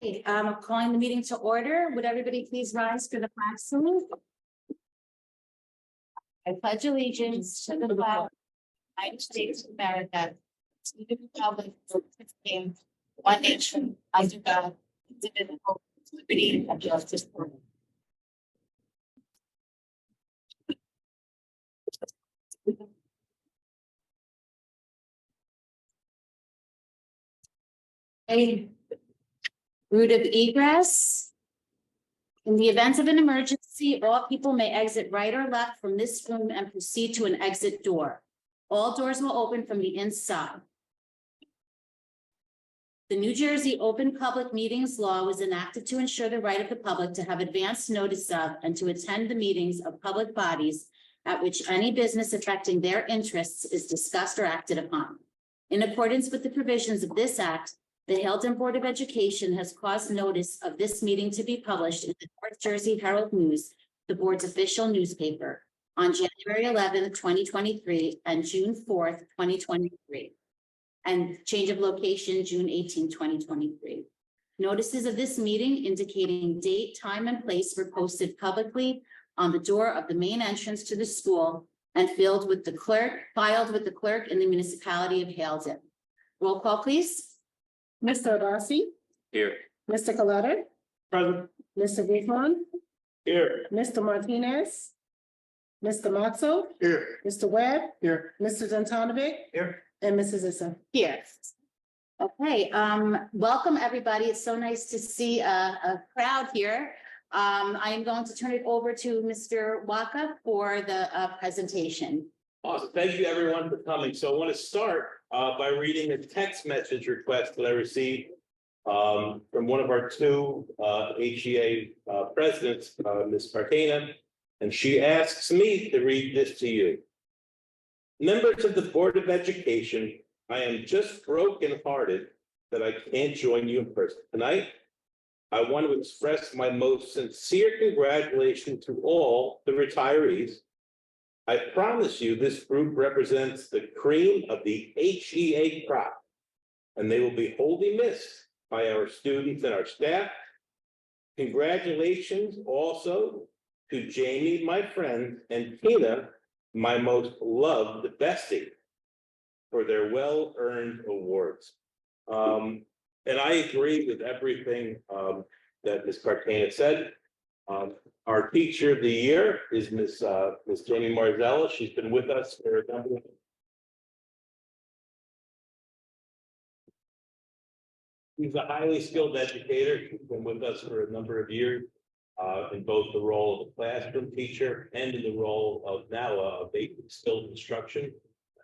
Okay, calling the meeting to order. Would everybody please rise for the flag salute? I pledge allegiance to the flag of the United States of America, to the republic for which it stands, one nation, under God, indivisible, with liberty and justice for all. A route of egress. In the event of an emergency, all people may exit right or left from this room and proceed to an exit door. All doors will open from the inside. The New Jersey Open Public Meetings Law was enacted to ensure the right of the public to have advance notice of and to attend the meetings of public bodies at which any business affecting their interests is discussed or acted upon. In accordance with the provisions of this act, the Hailden Board of Education has caused notice of this meeting to be published in the North Jersey Herald News, the board's official newspaper, on January 11th, 2023 and June 4th, 2023. And change of location, June 18, 2023. Notices of this meeting indicating date, time, and place were posted publicly on the door of the main entrance to the school and filed with the clerk in the municipality of Hailden. Roll call, please. Mr. Darcy, Here. Mr. Coletta, Present. Mr. Guzman, Here. Mr. Martinez, Mr. Matzo, Here. Mr. Webb, Here. Mr. Zentanovic, Here. and Mrs. Issa. Here. Okay, welcome, everybody. It's so nice to see a crowd here. I am going to turn it over to Mr. Waka for the presentation. Awesome. Thank you, everyone, for coming. So I want to start by reading a text message request that I received from one of our two HEA presidents, Ms. Martina, and she asks me to read this to you. Members of the Board of Education, I am just brokenhearted that I can't join you in person tonight. I want to express my most sincere congratulations to all the retirees. I promise you this group represents the cream of the HEA crop, and they will be wholly missed by our students and our staff. Congratulations also to Jamie, my friend, and Tina, my most loved bestie, for their well-earned awards. And I agree with everything that Ms. Cartana said. Our teacher of the year is Ms. Jamie Marzella. She's been with us for a number of. She's a highly skilled educator. She's been with us for a number of years in both the role of a classroom teacher and in the role of now a basic skilled instruction,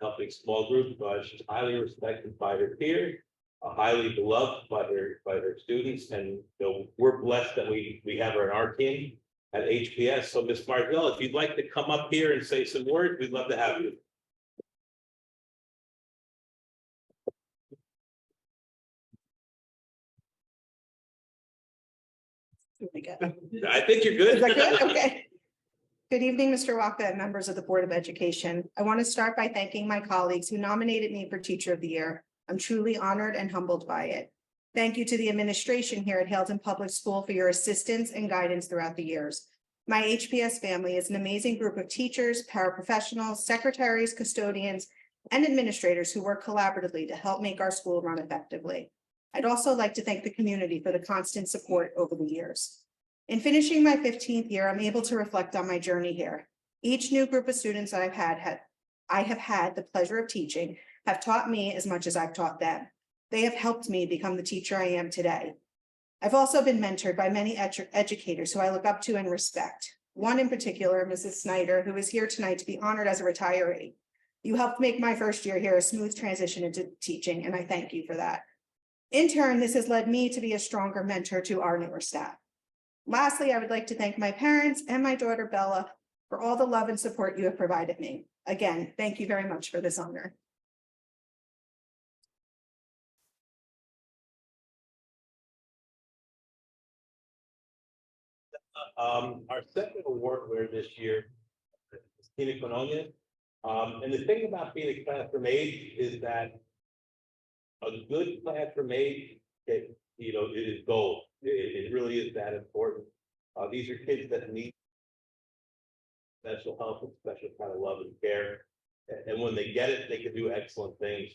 helping small groups. She's highly respected by her peers, highly beloved by her students, and we're blessed that we have her on our team at HPS. So Ms. Marzella, if you'd like to come up here and say some words, we'd love to have you. I think you're good. Is that good? Okay. Good evening, Mr. Waka and members of the Board of Education. I want to start by thanking my colleagues who nominated me for Teacher of the Year. I'm truly honored and humbled by it. Thank you to the administration here at Hailden Public School for your assistance and guidance throughout the years. My HPS family is an amazing group of teachers, paraprofessionals, secretaries, custodians, and administrators who work collaboratively to help make our school run effectively. I'd also like to thank the community for the constant support over the years. In finishing my 15th year, I'm able to reflect on my journey here. Each new group of students I have had the pleasure of teaching have taught me as much as I've taught them. They have helped me become the teacher I am today. I've also been mentored by many educators who I look up to and respect. One in particular, Mrs. Snyder, who is here tonight to be honored as a retiree. You helped make my first year here a smooth transition into teaching, and I thank you for that. In turn, this has led me to be a stronger mentor to our newer staff. Lastly, I would like to thank my parents and my daughter Bella for all the love and support you have provided me. Again, thank you very much for this honor. Our second award winner this year is Tina Kononia. And the thing about being a classroom aide is that a good classroom aide is gold. It really is that important. These are kids that need special help and special kind of love and care. And when they get it, they can do excellent things.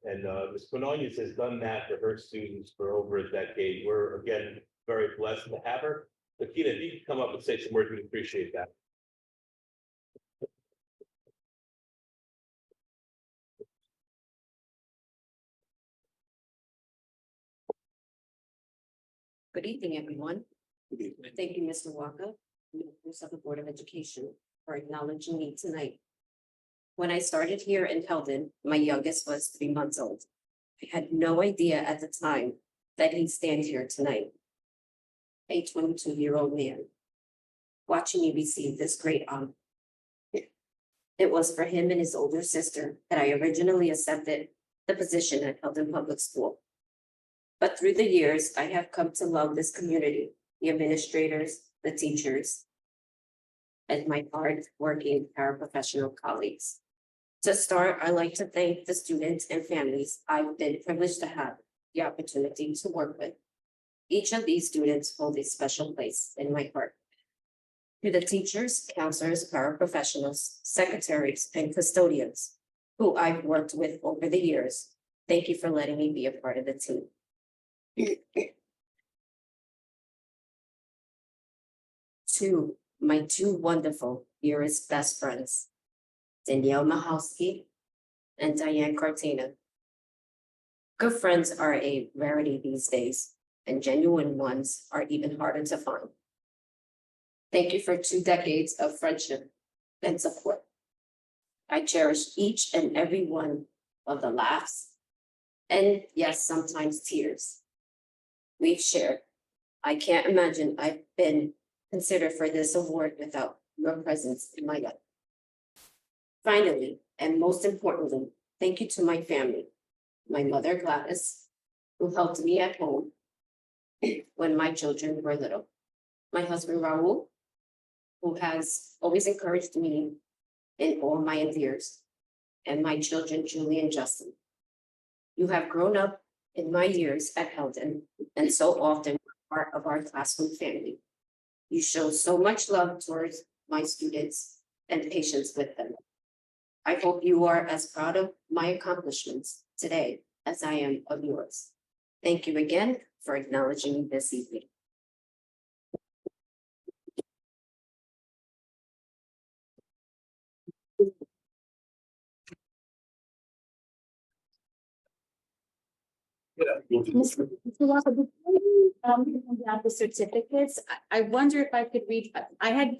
Ms. Quinones has done that for her students for over a decade. We're, again, very blessed to have her. Lakita, if you could come up and say some words, we'd appreciate that. Good evening, everyone. Thank you, Mr. Walker, members of the Board of Education, for acknowledging me tonight. When I started here in Heldon, my youngest was 3 months old. I had no idea at the time that he'd stand here tonight. A 22-year-old man, watching me receive this great honor. It was for him and his older sister that I originally accepted the position at Heldon Public School. But through the years, I have come to love this community, the administrators, the teachers, and my hard-working paraprofessional colleagues. To start, I'd like to thank the students and families I've been privileged to have the opportunity to work with. Each of these students hold a special place in my heart. To the teachers, counselors, paraprofessionals, secretaries, and custodians who I've worked with over the years, thank you for letting me be a part of the team. To my two wonderful dearest best friends, Danielle Mahalski and Diane Cartina. Good friends are a rarity these days, and genuine ones are even harder to find. Thank you for 2 decades of friendship and support. I cherish each and every one of the laughs and, yes, sometimes tears we've shared. I can't imagine I've been considered for this award without your presence in my life. Finally, and most importantly, thank you to my family, my mother Gladys, who helped me at home when my children were little, my husband Raul, who has always encouraged me in all my endeavors, and my children Julie and Justin. You have grown up in my years at Heldon, and so often part of our classroom family. You show so much love towards my students and patience with them. I hope you are as proud of my accomplishments today as I am of yours. Thank you again for acknowledging me this evening. Mr. Walker, before you hand out the certificates, I wonder if I could read, I had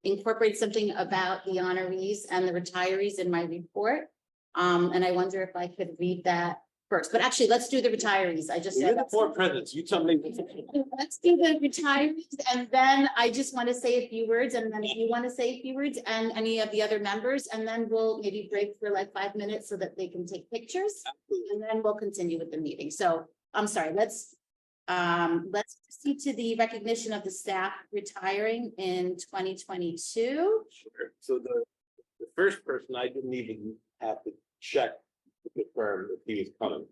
incorporate something about the honorees and the retirees in my report. And I wonder if I could read that first, but actually, let's do the retirees. I just. You're the 4 presidents. You tell me. Let's do the retirees, and then I just want to say a few words, and then if you want to say a few words, and any of the other members, and then we'll maybe break for like 5 minutes so that they can take pictures, and then we'll continue with the meeting. So I'm sorry, let's proceed to the recognition of the staff retiring in 2022. Sure. So the first person I didn't even have to check to confirm if he was coming.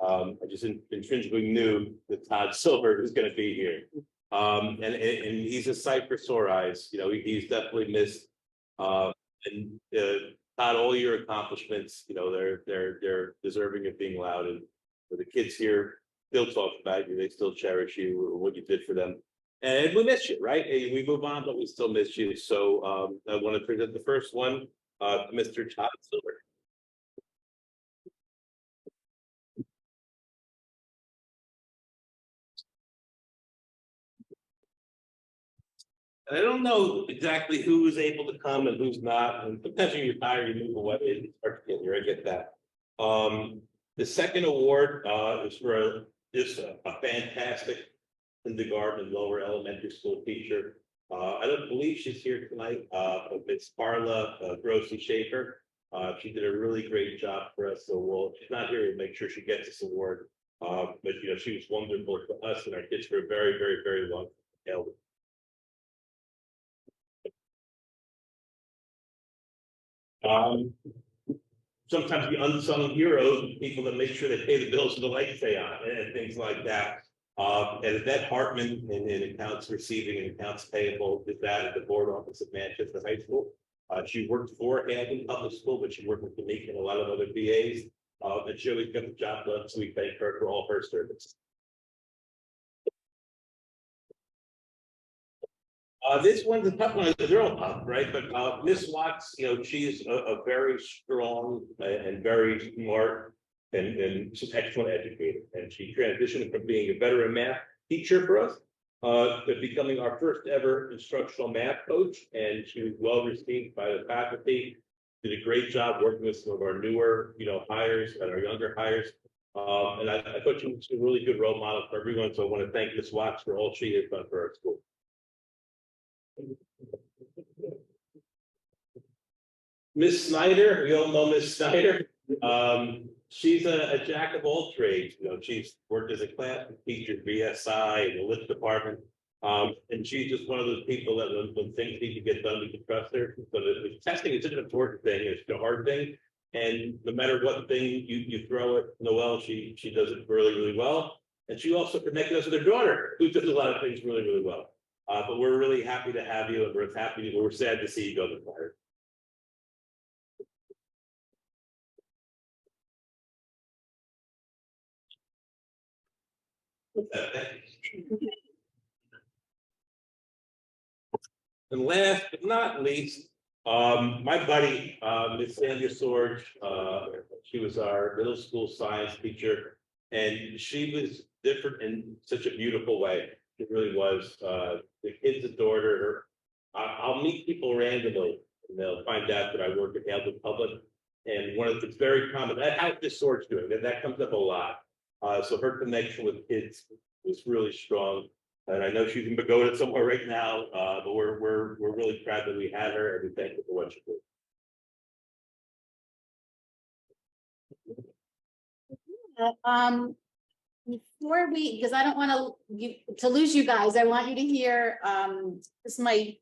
I just intrinsically knew that Todd Silver was going to be here. And he's a sight for sore eyes. You know, he's definitely missed. Todd, all your accomplishments, you know, they're deserving of being allowed. And for the kids here still talk about you, they still cherish you or what you did for them. And we miss you, right? We move on, but we still miss you. So I want to present the first one, Mr. Todd Silver. And I don't know exactly who's able to come and who's not, and potentially you're tired, you move away, it's hard to get here, I get that. The second award is for a fantastic kindergarten and lower elementary school teacher. I don't believe she's here tonight, but it's Carla Grossi Schaefer. She did a really great job for us, so she's not here to make sure she gets this award. But you know, she was wonderful for us and our kids for a very, very, very long time. sometimes the unsung heroes, people that make sure they pay the bills and the lights stay on and things like that. And Yvette Hartman in accounts receiving and accounts payable did that at the board office at Manchester High School. She worked for Hampton Public School, but she worked with Tamika and a lot of other VAs. And she always got the job done, so we thank her for all her service. This one's a tough one, they're all tough, right? But Miss Watts, she's a very strong and very smart and she's an excellent educator. And she transitioned from being a veteran math teacher for us to becoming our first ever instructional math coach. And she was well received by the faculty. Did a great job working with some of our newer, hires and our younger hires. And I thought she was a really good role model for everyone. So I want to thank Miss Watts for all she has done for our school. Miss Snyder, we all know Miss Snyder. She's a jack of all trades. She's worked as a class teacher, BSI, in the lit department. And she's just one of those people that when things need to get done, we can trust her. So the testing is an important thing, it's the hard thing. And no matter what thing you throw at Noelle, she does it really, really well. And she also connected us with her daughter, who does a lot of things really, really well. But we're really happy to have you, and we're sad to see you go to fire. And last but not least, my buddy, Miss Sandra Sorge, she was our middle school science teacher, and she was different in such a beautiful way. It really was. The kids adored her. I'll meet people randomly, and they'll find out that I work at Hampton Public. And one of the very common, how's this Sorge doing? That comes up a lot. So her connection with kids was really strong. And I know she's in Pagoda somewhere right now, but we're really proud that we had her, and we thank her for what she did. Before because I don't want to lose you guys, I want you to hear this is my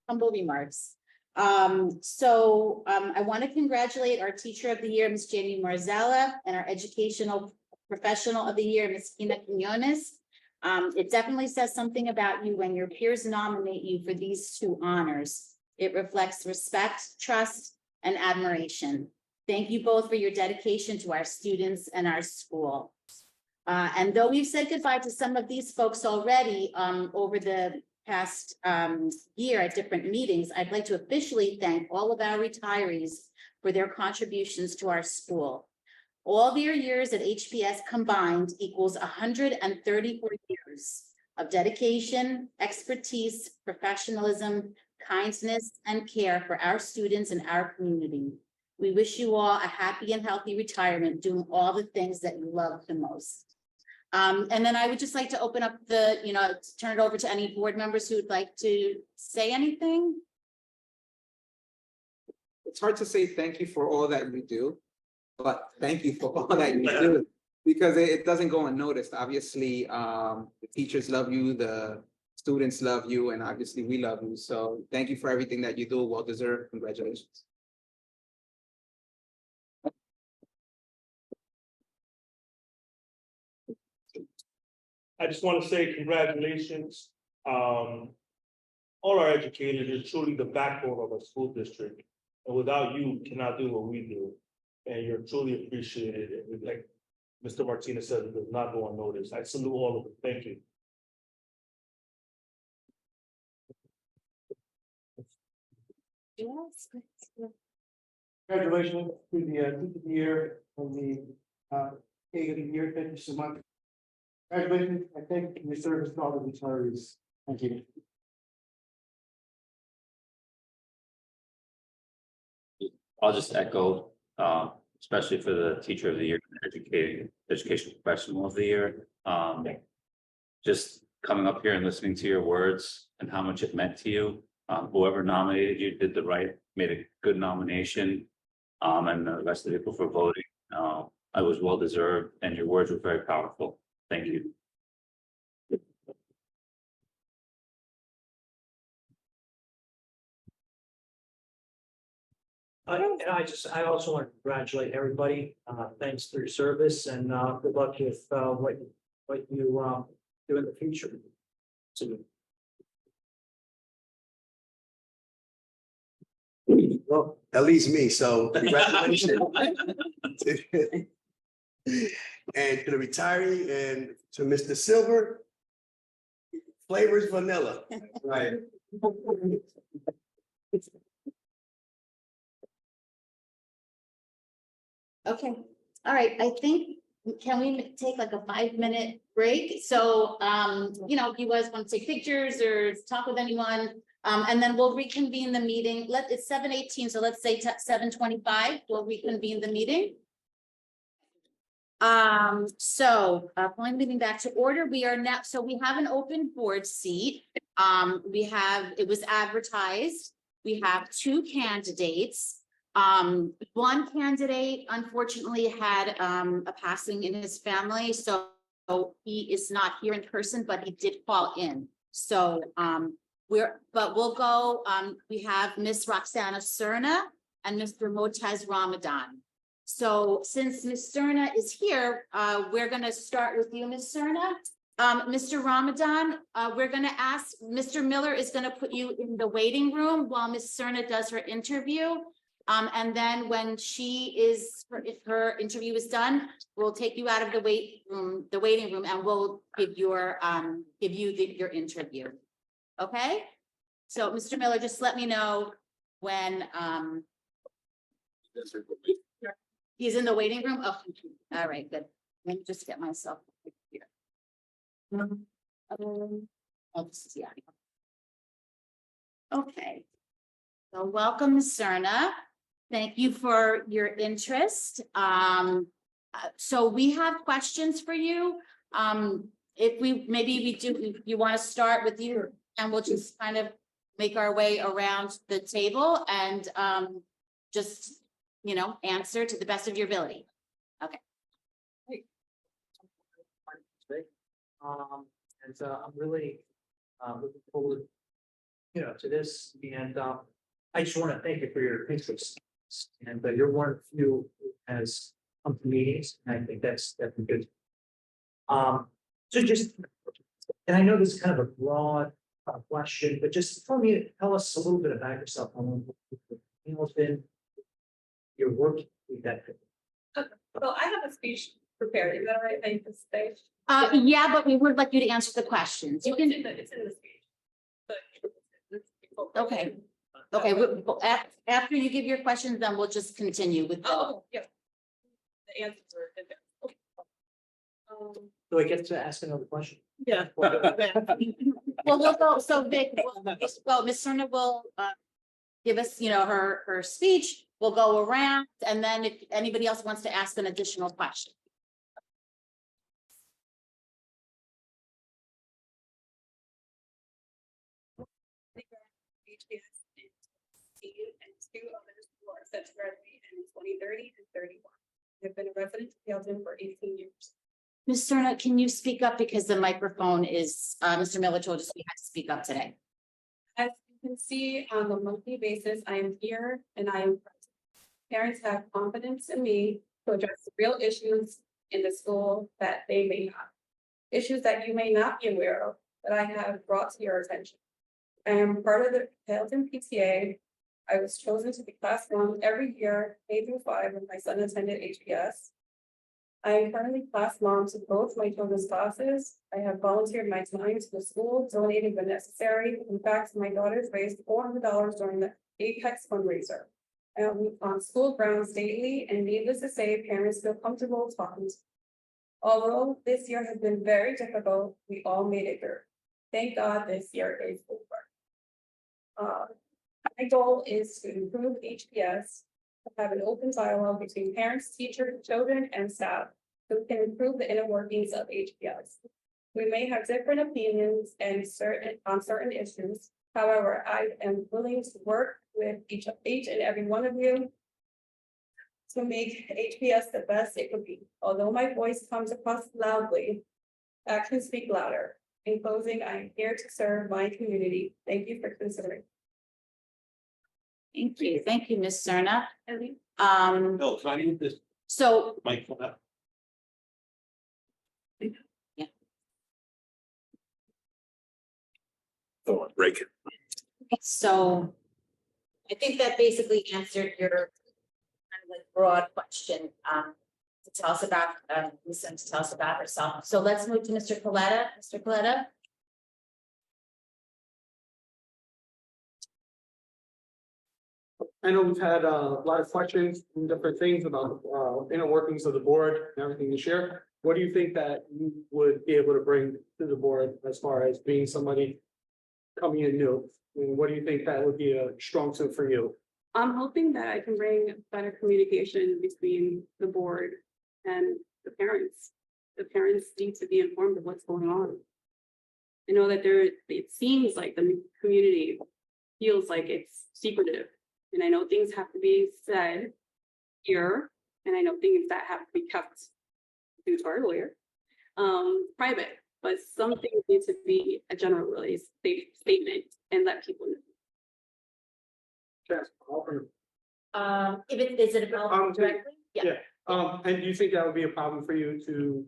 humble remarks. I want to congratulate our Teacher of the Year, Ms. Jamie Marzella, and our Educational Professional of the Year, Ms. Kina Quinones. It definitely says something about you when your peers nominate you for these two honors. It reflects respect, trust, and admiration. Thank you both for your dedication to our students and our school. And though we've said goodbye to some of these folks already over the past year at different meetings, I'd like to officially thank all of our retirees for their contributions to our school. All their years at HPS combined equals 134 years of dedication, expertise, professionalism, kindness, and care for our students and our community. We wish you all a happy and healthy retirement, doing all the things that you love the most. And then I would just like to open up turn it over to any board members who would like to say anything. It's hard to say thank you for all that you do, but thank you for all that you do, because it doesn't go unnoticed. Obviously, the teachers love you, the students love you, and obviously we love you. So thank you for everything that you do. Well deserved. Congratulations. I just want to say congratulations. All our educators are truly the backbone of our school district. And without you, we cannot do what we do. And you're truly appreciated. And like Mr. Martinez said, it does not go unnoticed. I salute all of them. Thank you. Yes. Congratulations to the Teacher of the Year and the Egg of the Year. Thank you so much. Congratulations. I thank your service to all the retirees. Thank you. I'll just echo, especially for the Teacher of the Year, Education Professional of the Year. Just coming up here and listening to your words and how much it meant to you. Whoever nominated you did made a good nomination. And the rest of the people for voting. I was well deserved, and your words were very powerful. Thank you. I also want to congratulate everybody, thanks for your service and, good luck with, what you, do in the future. So, Well, at least me, so congratulations. And to the retiree and to Mr. Silver, flavors vanilla, right? Okay, all right, I think, can we take like a 5-minute break? So, you know, if you guys want to take pictures or talk with anyone, and then we'll reconvene the meeting. It's 7:18, so let's say 7:25, we'll reconvene the meeting. Calling the meeting back to order, we are now, so we have an open board seat. It was advertised. We have 2 candidates. One candidate unfortunately had a passing in his family, so he is not here in person, but he did call in. So we'll go, we have Miss Roxana Cerna and Mr. Motez Ramadan. So since Miss Cerna is here, we're gonna start with you, Miss Cerna. Mr. Ramadan, we're gonna ask, Mr. Miller is gonna put you in the waiting room while Miss Cerna does her interview. And then when if her interview is done, we'll take you out of the waiting room, and we'll give your interview. Okay? So Mr. Miller, just let me know when he's in the waiting room. Oh, all right, good. Let me just get myself here. Yeah. Okay. So welcome, Ms. Cerna. Thank you for your interest. So we have questions for you. If you want to start with you, and we'll just kind of make our way around the table and just, you know, answer to the best of your ability. Okay. I'm really, looking forward, to this, and, I just want to thank you for your interest. And you're one of few who has come to meetings, and I think that's definitely good. So just, and I know this is kind of a broad question, but just tell us a little bit about yourself. What's been your work with that? Well, I have a speech prepared. Is that all right? I can say. Yeah, but we would like you to answer the questions. You can. It's in the speech. But Okay. Okay, after you give your questions, then we'll just continue with. Oh, yeah. The answers are in there. Okay. Do I get to ask another question? Yeah. Well, we'll go, so Vic, well, Ms. Cerna will give us, her speech. We'll go around, and then if anybody else wants to ask an additional question. HPS and 2 others who are set to graduate in 2030 and 31. I've been a resident of Hailton for 18 years. Ms. Cerna, can you speak up, because the microphone is, Mr. Miller told us we had to speak up today. As you can see, on a monthly basis, I am here and I am present. Parents have confidence in me to address real issues in the school that they may not. Issues that you may not be aware of, that I have brought to your attention. I am part of the Hailton PTA. I was chosen to be class mom every year, K through 5, when my son attended HPS. I am currently class mom to both my children's classes. I have volunteered my time to the school, donating when necessary. In fact, my daughters raised $400 during the Apex fundraiser. I am on school grounds daily, and needless to say, parents feel comfortable talking to me. Although this year has been very difficult, we all made it through. Thank God this year is over. My goal is to improve HPS, to have an open dialogue between parents, teachers, children, and staff, so we can improve the inner workings of HPS. We may have different opinions on certain issues. However, I am willing to work with each and every one of you to make HPS the best it could be. Although my voice comes across loudly, actions speak louder. In closing, I am here to serve my community. Thank you for considering. Thank you, Ms. Serna. Bill, can I move this So mic up? Oh, break it. So I think that basically answered your kind of like broad question, to tell us about, Ms. Sims to tell us about herself. So let's move to Mr. Coletta. Mr. Coletta? I know we've had a lot of questions and different things about inner workings of the board and everything this year. What do you think that you would be able to bring to the board as far as being somebody coming in new? And what do you think that would be a strong suit for you? I'm hoping that I can bring better communication between the board and the parents. The parents need to be informed of what's going on. I know that it seems like the community feels like it's secretive. And I know things have to be said here, and I know things that have to be kept due to our lawyer, private, but some things need to be a general release statement and let people know. If it, is it about directly? Yeah. And do you think that would be a problem for you to?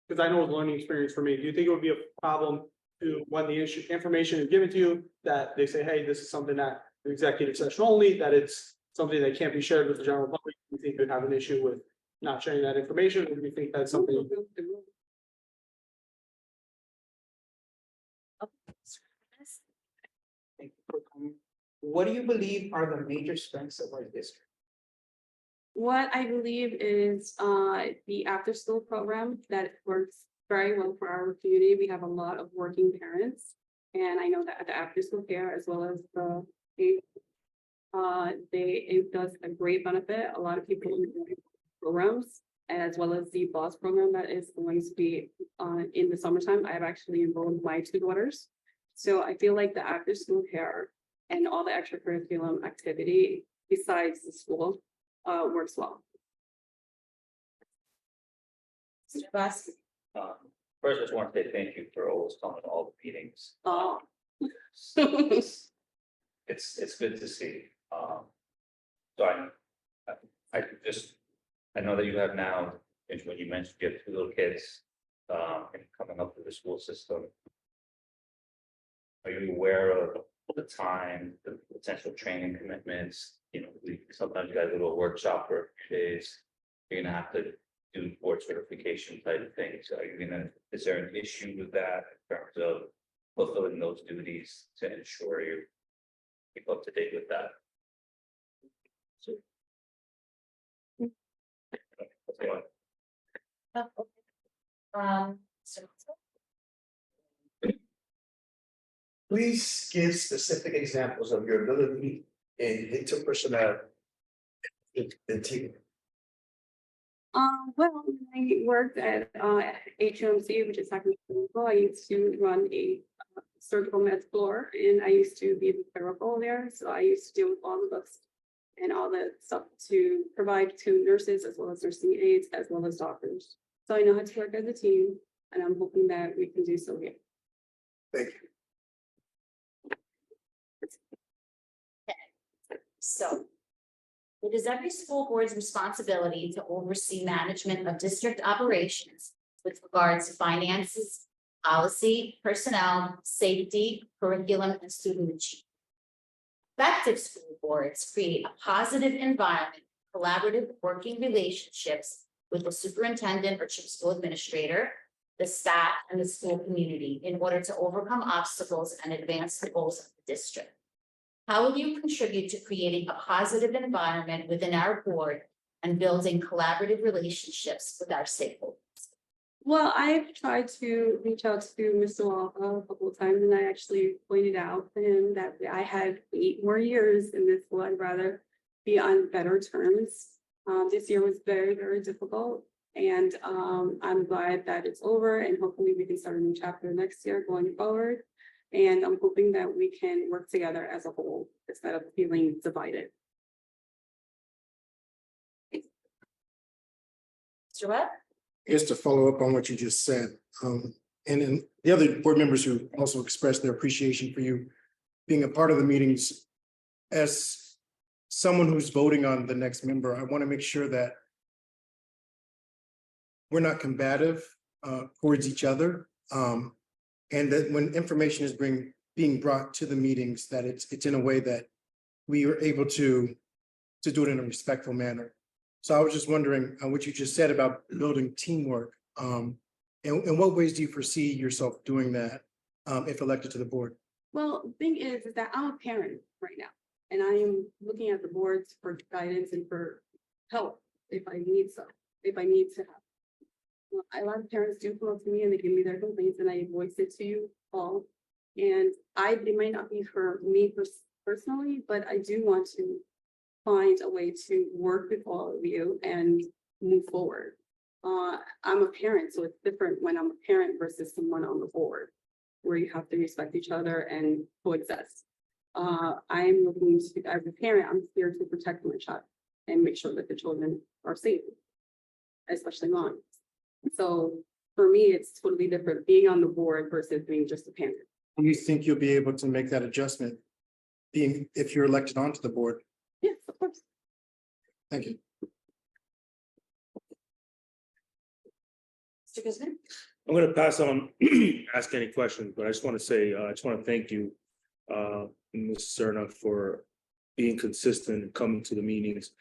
Because I know it's a learning experience for me. Do you think it would be a problem to, when the information is given to you, that they say, hey, this is something that the executive session only, that it's something that can't be shared with the general public? Do you think you'd have an issue with not sharing that information, or do you think that's something? Thank you for coming. What do you believe are the major strengths of our district? What I believe is the after school program that works very well for our community. We have a lot of working parents. And I know that the after school care as well as the it does a great benefit. A lot of people in the programs, as well as the BOSS program that is going to be in the summertime. I've actually enrolled my 2 daughters. So I feel like the after school care and all the extracurriculum activity besides the school works well. Mr. Boss? First, I just want to say thank you for always coming to all the meetings. Oh. It's good to see. So I know that you have now, and when you mentioned you have 2 little kids, and coming up through the school system. Are you aware of the time, the potential training commitments? You know, sometimes you guys do a workshop for a few days. You're gonna have to do board certification type of things. Is there an issue with that in terms of fulfilling those duties to ensure you keep up to date with that? So Please give specific examples of your ability in interpersonal and team. Well, when I worked at HMC, which is secondary school, I used to run a surgical med floor, and I used to be the clerical there. So I used to deal with all the books and all the stuff to provide to nurses as well as nursing aides as well as doctors. So I know how to work as a team, and I'm hoping that we can do so here. Thank you. So it is every school board's responsibility to oversee management of district operations with regards to finances, policy, personnel, safety, curriculum, and student achievement. Effective school boards create a positive environment, collaborative working relationships with the superintendent or chief school administrator, the staff, and the school community in order to overcome obstacles and advance the goals of the district. How will you contribute to creating a positive environment within our board and building collaborative relationships with our stakeholders? Well, I've tried to reach out to Mr. Walker a couple of times, and I actually pointed out to him that I had 8 more years in this school. I'd rather be on better terms. This year was very, very difficult, and I'm glad that it's over, and hopefully we can start a new chapter next year going forward. And I'm hoping that we can work together as a whole instead of feeling divided. Mr. Webb? Just to follow up on what you just said, and then the other board members who also expressed their appreciation for you being a part of the meetings as someone who's voting on the next member, I want to make sure that we're not combative towards each other. And that when information is being brought to the meetings, that it's in a way that we are able to do it in a respectful manner. So I was just wondering what you just said about building teamwork. In what ways do you foresee yourself doing that if elected to the board? Well, the thing is that I'm a parent right now, and I am looking at the boards for guidance and for help if I need to have. Well, a lot of parents do come up to me and they give me their complaints, and I voice it to you all. And it might not be for me personally, but I do want to find a way to work with all of you and move forward. I'm a parent, so it's different when I'm a parent versus someone on the board, where you have to respect each other and coexist. I'm looking to, as a parent, I'm here to protect my child and make sure that the children are safe, especially mine. So for me, it's totally different being on the board versus being just a parent. Do you think you'll be able to make that adjustment if you're elected onto the board? Yes, of course. Thank you. Mr. Guzman? I'm gonna pass on, ask any questions, but I just want to say, I just want to thank you, Ms. Serna, for being consistent and coming to the meetings.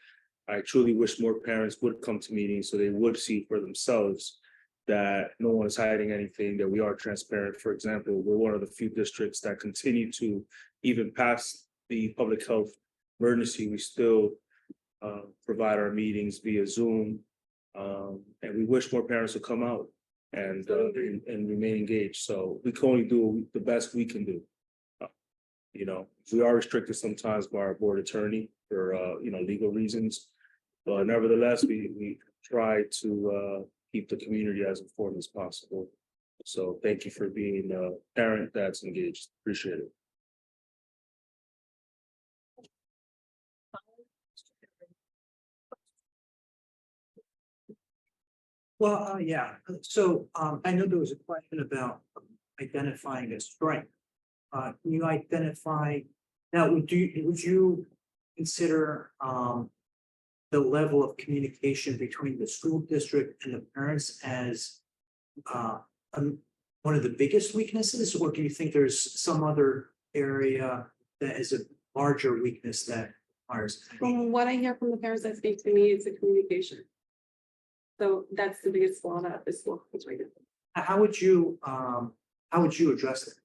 I truly wish more parents would come to meetings so they would see for themselves that no one is hiding anything, that we are transparent. For example, we're one of the few districts that continue to, even past the public health emergency, we still provide our meetings via Zoom. And we wish more parents would come out and remain engaged. So we can only do the best we can do. You know, we are restricted sometimes by our board attorney for legal reasons. But nevertheless, we try to keep the community as informed as possible. So thank you for being a parent that's engaged. Appreciate it. Well, yeah, so I know there was a question about identifying a strength. Can you identify, now, would you consider the level of communication between the school district and the parents as one of the biggest weaknesses, or do you think there's some other area that is a larger weakness that requires? From what I hear from the parents that speak to me, it's the communication. So that's the biggest flaw that this school has right now. How would you address it?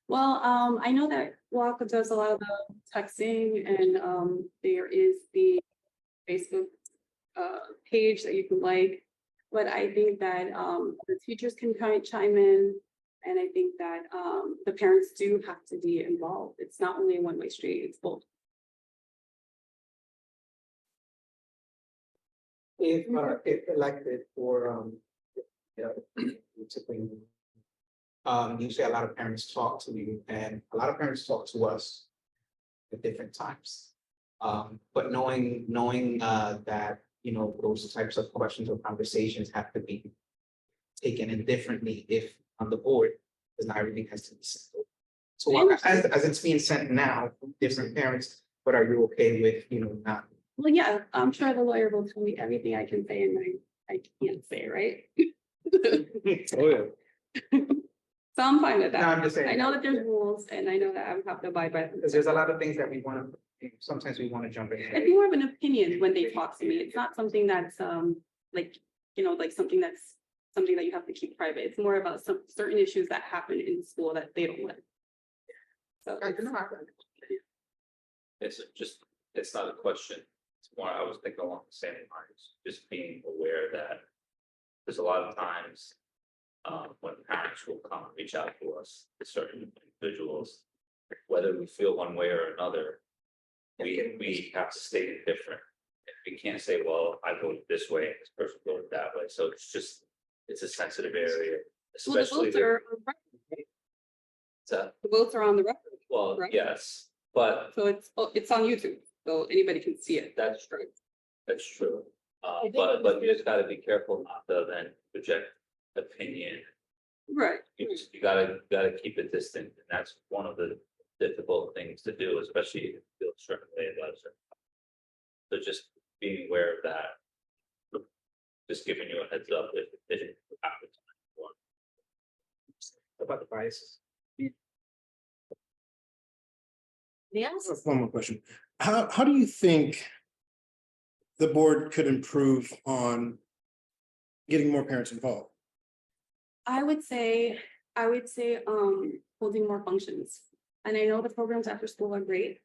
Well, I know that WACA does a lot of the texting, and there is the Facebook page that you can like. But I think that the teachers can kind of chime in, and I think that the parents do have to be involved. It's not only a one-way street, it's both. If elected for usually a lot of parents talk to you, and a lot of parents talk to us at different times. But knowing that those types of questions or conversations have to be taken in differently if on the board, because not everything has to be settled. So as it's being sent now, different parents, but are you okay with not? Well, yeah, I'm sure the lawyer will tell me everything I can say and I can't say, right? Oh, yeah. So I'm fine with that. No, I'm just saying. I know that there's rules, and I know that I have to abide by them. Because there's a lot of things that we want to, sometimes we want to jump ahead. It's more of an opinion when they talk to me. It's not something that's like something that you have to keep private. It's more about some certain issues that happen in school that they don't like. So It's not a question. It's more, I was thinking along the same lines, just being aware that there's a lot of times when parents will come reach out to us, to certain individuals, whether we feel one way or another, we have to state it different. We can't say, well, I voted this way and this person voted that way. So it's a sensitive area, especially. The votes are on the record. Well, right? yes, but So it's on YouTube, so anybody can see it. that's true. That's true. think But you just gotta be careful not to then project opinion. Right. You gotta keep it distant, and that's one of the difficult things to do, especially if you feel a certain way about it. So just being aware of that. Just giving you a heads up if it happens. About the biases. Yes. One more question. How do you think the board could improve on getting more parents involved? I would say, holding more functions. And I know the programs after school are great.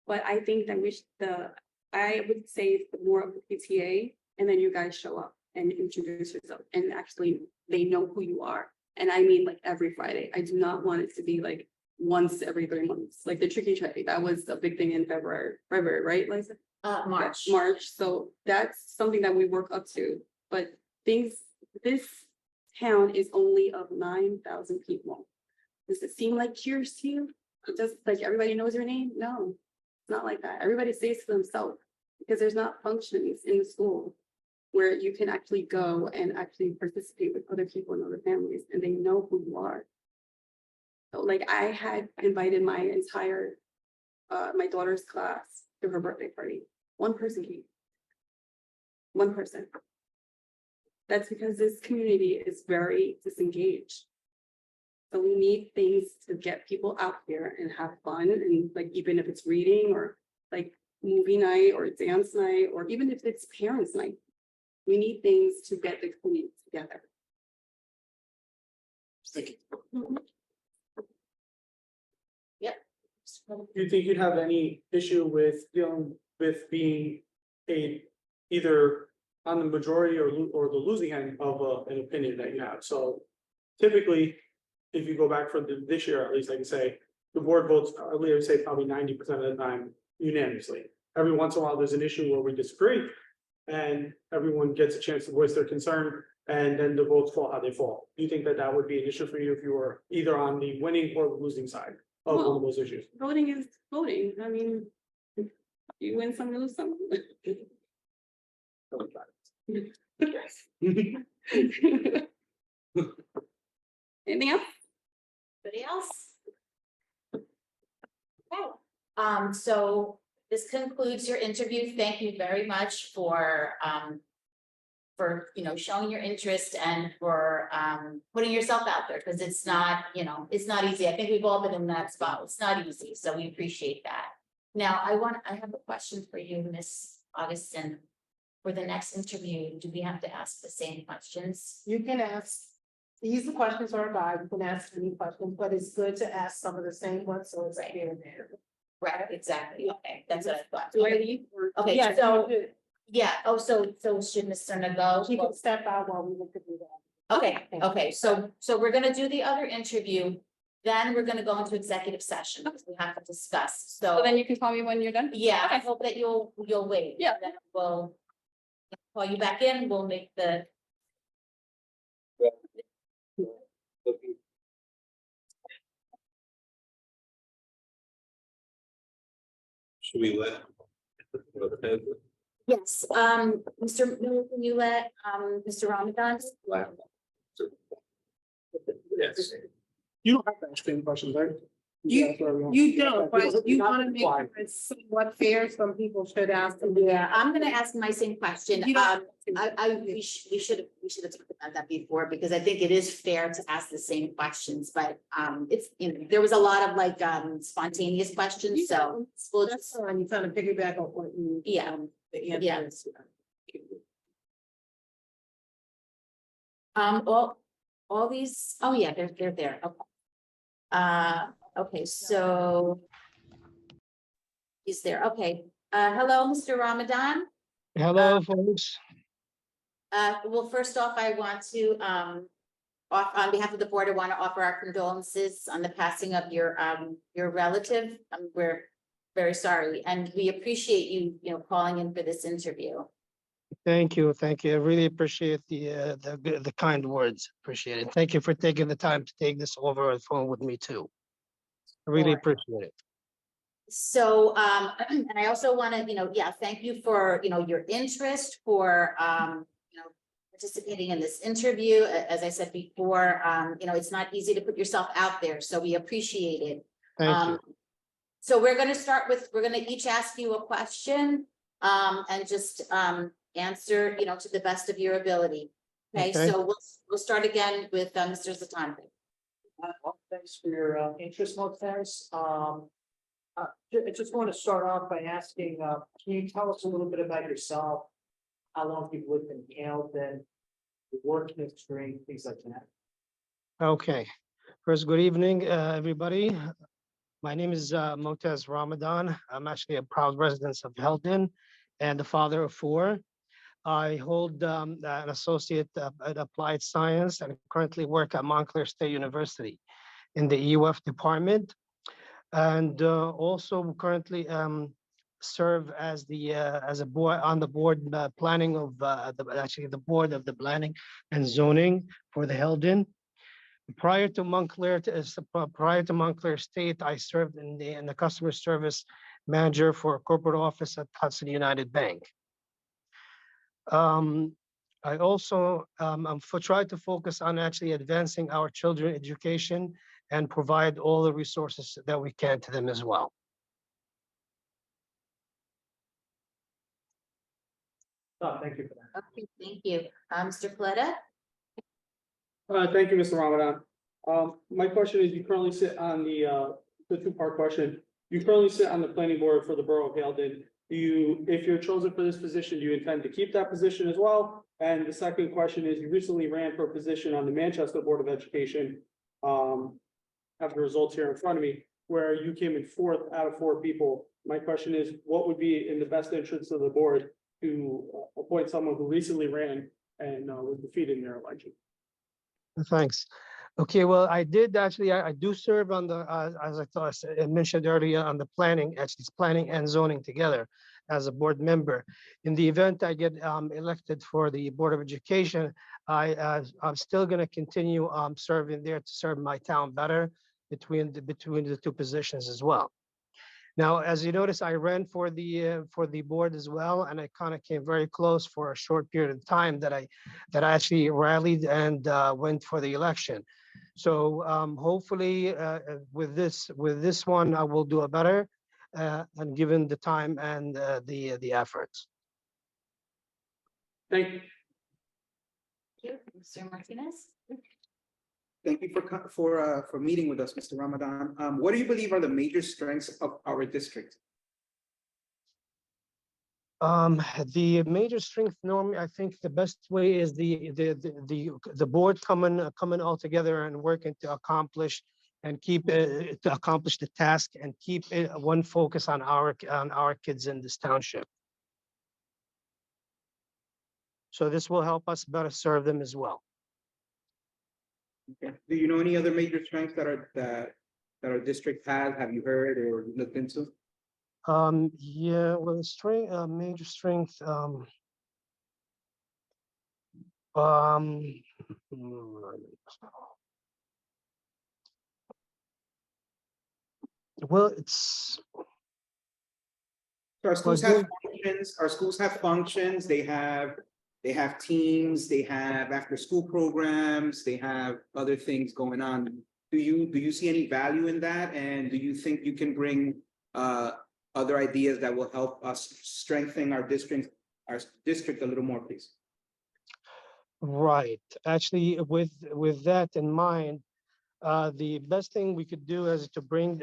But I think that I would say more of the PTA, and then you guys show up and introduce yourself, and actually they know who you are. And I mean, like every Friday. I do not want it to be like once every 3 months, like the tricky tray. That was a big thing in February, right, Liza? March. March, so that's something that we work up to, but this town is only of 9,000 people. Does it seem like cheers to you? Just like everybody knows your name? No, it's not like that. Everybody stays to themselves because there's not functions in the school where you can actually go and actually participate with other people and other families, and they know who you are. So like I had invited my entire, my daughter's class to her birthday party. One person came. One person. That's because this community is very disengaged. So we need things to get people out here and have fun, and like even if it's reading or like movie night or dance night, or even if it's parents' night, we need things to get the community together. Thank you. Do you think you'd have any issue with dealing with being either on the majority or the losing end of an opinion that you have? So typically, if you go back for this year, at least I can say, the board votes, I would say probably 90% of the time unanimously. Every once in a while, there's an issue where we disagree, and everyone gets a chance to voice their concern, and then the votes fall how they fall. Do you think that would be an issue for you if you were either on the winning or the losing side of one of those issues? Voting is voting. I mean, you win some, you lose some. Anything else? Anybody else? Okay, so this concludes your interview. Thank you very much for showing your interest and for putting yourself out there, because it's not, it's not easy. I think we've all been in that spot. It's not easy, so we appreciate that. Now, I have a question for you, Miss Augustin. For the next interview, do we have to ask the same questions? You can ask, these questions are about, you can ask any questions, but it's good to ask some of the same ones, so it's here and there. Right, exactly. Okay, that's what I thought. Do I leave? Or- Okay, Yeah, so, you yeah, so should Ms. Serna go? She can step out while we look at that. Okay, so we're gonna do the other interview, then we're gonna go into executive session, because we have to discuss, So then you can call me when you're done? yeah, I Okay. hope that you'll wait. Yeah. Then we'll call you back in, we'll make the. Should we let? Yes, Mr. Miller, can you let, Mr. Ramadan? Yes. You don't have to ask any questions, right? You don't, but you Not wanna make required. sure it's somewhat fair, some people should ask them. Yeah, I'm gonna ask my same question. You don't- We should have talked about that before, because I think it is fair to ask the same questions, but it's, there was a lot of like spontaneous questions, so we'll That's just, fine, you're trying to piggyback on what you. Yeah. The Yeah. answer is. all these, oh yeah, they're there, okay. Okay, so he's there, okay. Hello, Mr. Ramadan. Hello, folks. Well, first off, I want to, on behalf of the board, I want to offer our condolences on the passing of your relative. We're very sorry, and we appreciate you, calling in for this interview. Thank you. Thank you. I really appreciate the kind words. Appreciate it. Thank you for taking the time to take this over the phone with me too. I really Sure. appreciate it. So, and I also want to, thank you for, your interest, for, participating in this interview. As I said before, it's not easy to put yourself out there, so we appreciate it. Thank you. So we're gonna start with, we're gonna each ask you a question, and just, answer, to the best of your ability. Okay, Okay. so we'll start again with, Mr. Zatan. Well, thanks for your interest, Montez. I just want to start off by asking, can you tell us a little bit about yourself? How long you've lived in Camden, your work history, things like that. Okay. First, good evening, everybody. My name is Motaz Ramadan. I'm actually a proud resident of Helton and the father of four. I hold an associate at applied science and currently work at Montclair State University in the EUF department. And also currently serve as a board on the board planning of the board of the planning and zoning for the Helden. Prior to Montclair State, I served in the customer service manager for a corporate office at Hudson United Bank. I also try to focus on actually advancing our children education and provide all the resources that we can to them as well. Oh, thank you for that. Okay, thank you. Mr. Coletta? Thank you, Mr. Ramadan. My question is, you currently sit on the two-part question. You currently sit on the planning board for the Borough of Haledon. If you're chosen for this position, do you intend to keep that position as well? And the second question is, you recently ran for a position on the Manchester Board of Education. Have the results here in front of me, where you came in fourth out of four people. My question is, what would be in the best interest of the board to appoint someone who recently ran and was defeated in their election? Thanks. Okay, well, I do serve on the, as I mentioned earlier, on the planning, actually it's planning and zoning together as a board member. In the event I get elected for the Board of Education, I'm still going to continue serving there to serve my town better between the two positions as well. Now, as you notice, I ran for the board as well, and I kind of came very close for a short period of time that I actually rallied and went for the election. So hopefully with this one, I will do a better, and given the time and the efforts. Thank you. Thank you. Mr. Martinez? Thank you for meeting with us, Mr. Ramadan. What do you believe are the major strengths of our district? The major strength, normally, I think the best way is the board coming all together and working to accomplish the task and keep one focus on our kids in this township. So this will help us better serve them as well. Okay. Do you know any other major strengths that our district has? Have you heard or looked into? Yeah, well, major strength. Well, it's. So our schools have functions. Our schools have functions. They have teams. They have after-school programs. They have other things going on. Do you see any value in that? And do you think you can bring other ideas that will help us strengthen our district a little more, please? Right. Actually, with that in mind, the best thing we could do is to bring,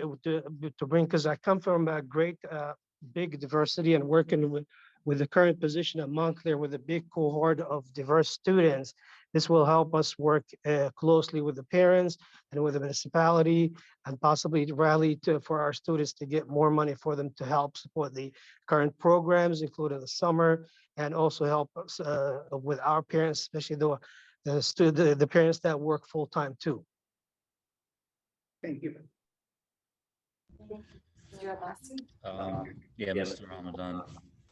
because I come from a great big diversity and working with the current position at Montclair with a big cohort of diverse students. This will help us work closely with the parents and with the municipality and possibly rally for our students to get more money for them to help support the current programs, including the summer, and also help us with our parents, especially the parents that work full-time too. Thank you. Mr. Abbasi? Yeah, Mr. Ramadan,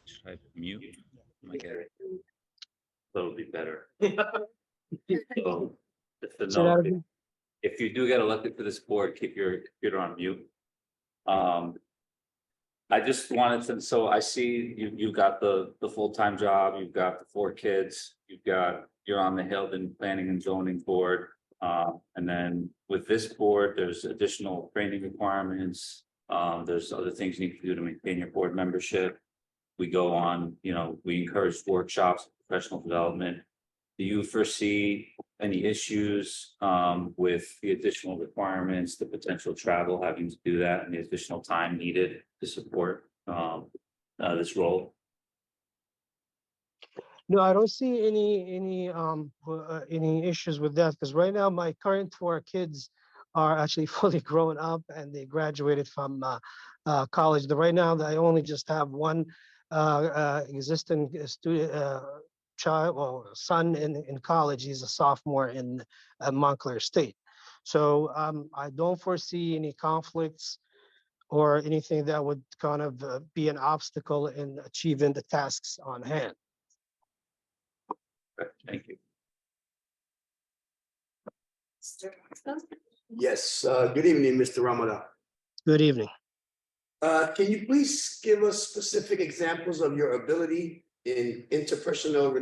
should I mute? Am I getting- That'll be better. So, just to So that'll know, be- if you do get elected to this board, keep your computer on mute. I just wanted to, so I see you got the full-time job, you've got the 4 kids, you're on the Hilton Planning and Zoning Board. And then with this board, there's additional training requirements. There's other things you need to do to maintain your board membership. We go on, we encourage workshops, professional development. Do you foresee any issues with the additional requirements, the potential travel, having to do that, and the additional time needed to support this role? No, I don't see any issues with that, because right now my current 4 kids are actually fully grown up and they graduated from college. Right now, I only just have one existing student child or son in college. He's a sophomore in Montclair State. So I don't foresee any conflicts or anything that would kind of be an obstacle in achieving the tasks on hand. Thank you. Yes, good evening, Mr. Ramadan. Good evening. Can you please give us specific examples of your ability in interpersonal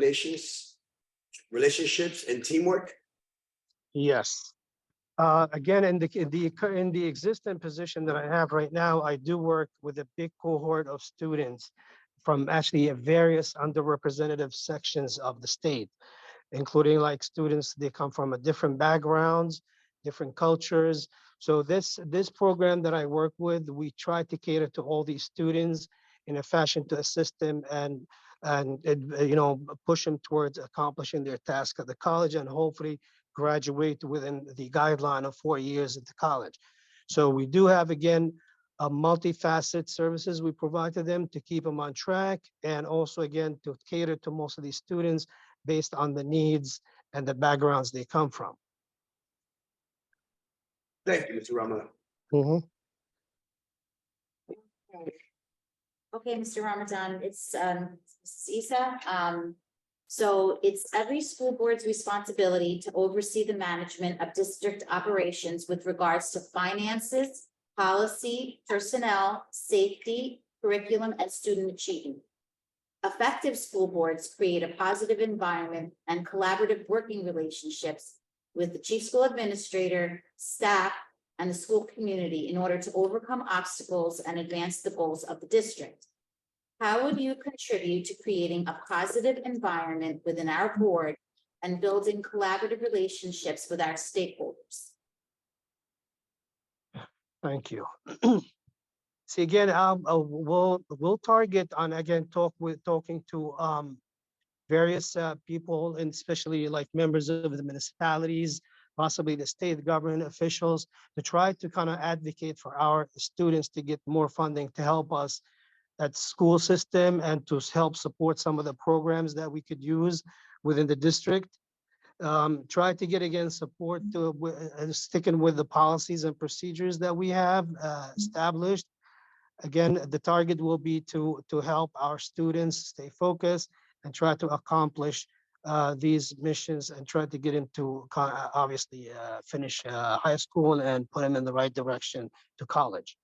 relationships and teamwork? Yes. Again, in the existing position that I have right now, I do work with a big cohort of students from actually various underrepresented sections of the state, including like students, they come from a different backgrounds, different cultures. So this program that I work with, we try to cater to all these students in a fashion to assist them and push them towards accomplishing their task at the college and hopefully graduate within the guideline of 4 years at the college. So we do have, again, a multifaceted services we provide to them to keep them on track, and also, again, to cater to most of these students based on the needs and the backgrounds they come from. Thank you, Mr. Ramadan. Mhm. Okay, Mr. Ramadan, it's Mrs. Isa. So it's every school board's responsibility to oversee the management of district operations with regards to finances, policy, personnel, safety, curriculum, and student achievement. Effective school boards create a positive environment and collaborative working relationships with the chief school administrator, staff, and the school community in order to overcome obstacles and advance the goals of the district. How would you contribute to creating a positive environment within our board and building collaborative relationships with our stakeholders? Thank you. See, again, we'll target on, again, talking to various people, and especially like members of the municipalities, possibly the state government officials, to try to kind of advocate for our students to get more funding to help us at school system and to help support some of the programs that we could use within the district. Try to get, again, support to sticking with the policies and procedures that we have established. Again, the target will be to help our students stay focused and try to accomplish these missions and try to get into obviously finish high school and put them in the right direction to college.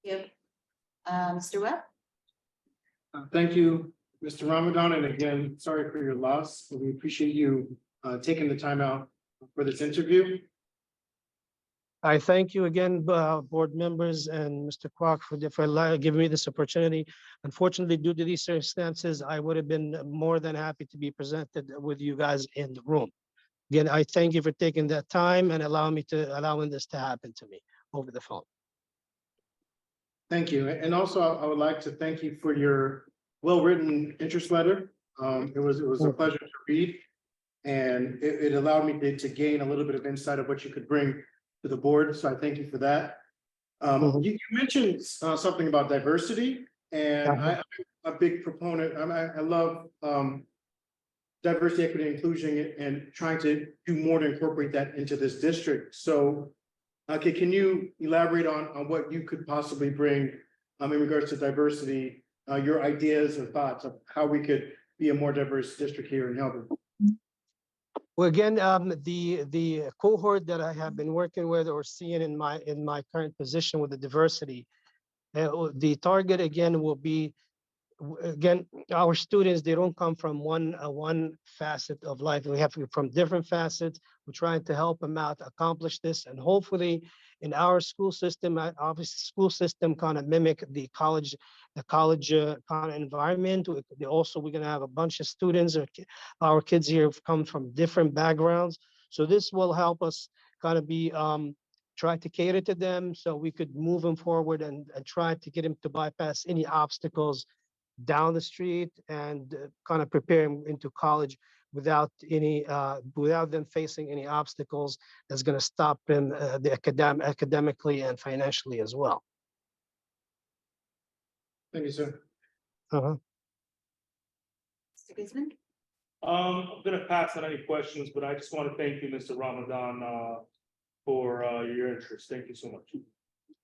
Thank you. Mr. Webb? Thank you, Mr. Ramadan, and again, sorry for your loss, but we appreciate you taking the time out for this interview. I thank you again, board members and Mr. Kwok for giving me this opportunity. Unfortunately, due to these circumstances, I would have been more than happy to be presented with you guys in the room. Again, I thank you for taking that time and allowing this to happen to me over the phone. Thank you. And also, I would like to thank you for your well-written interest letter. It was a pleasure to read, and it allowed me to gain a little bit of insight of what you could bring to the board. So I thank you for that. You mentioned something about diversity, and I'm a big proponent. I love diversity, equity, and inclusion, and trying to do more to incorporate that into this district. So, okay, can you elaborate on what you could possibly bring in regards to diversity, your ideas or thoughts of how we could be a more diverse district here in Helder? Well, again, the cohort that I have been working with or seeing in my current position with the diversity, the target again will be again, our students, they don't come from one facet of life. We have from different facets. We're trying to help them out, accomplish this, and hopefully in our school system, obviously school system kind of mimic the college kind of environment. We're gonna have a bunch of students, our kids here have come from different backgrounds. So this will help us kind of be, try to cater to them so we could move them forward and try to get them to bypass any obstacles down the street and kind of prepare them into college without without them facing any obstacles that's going to stop them academically and financially as well. Thank you, sir. Uh-huh. Mr. Guzman? I'm gonna pass on any questions, but I just want to thank you, Mr. Ramadan, for your interest. Thank you so much.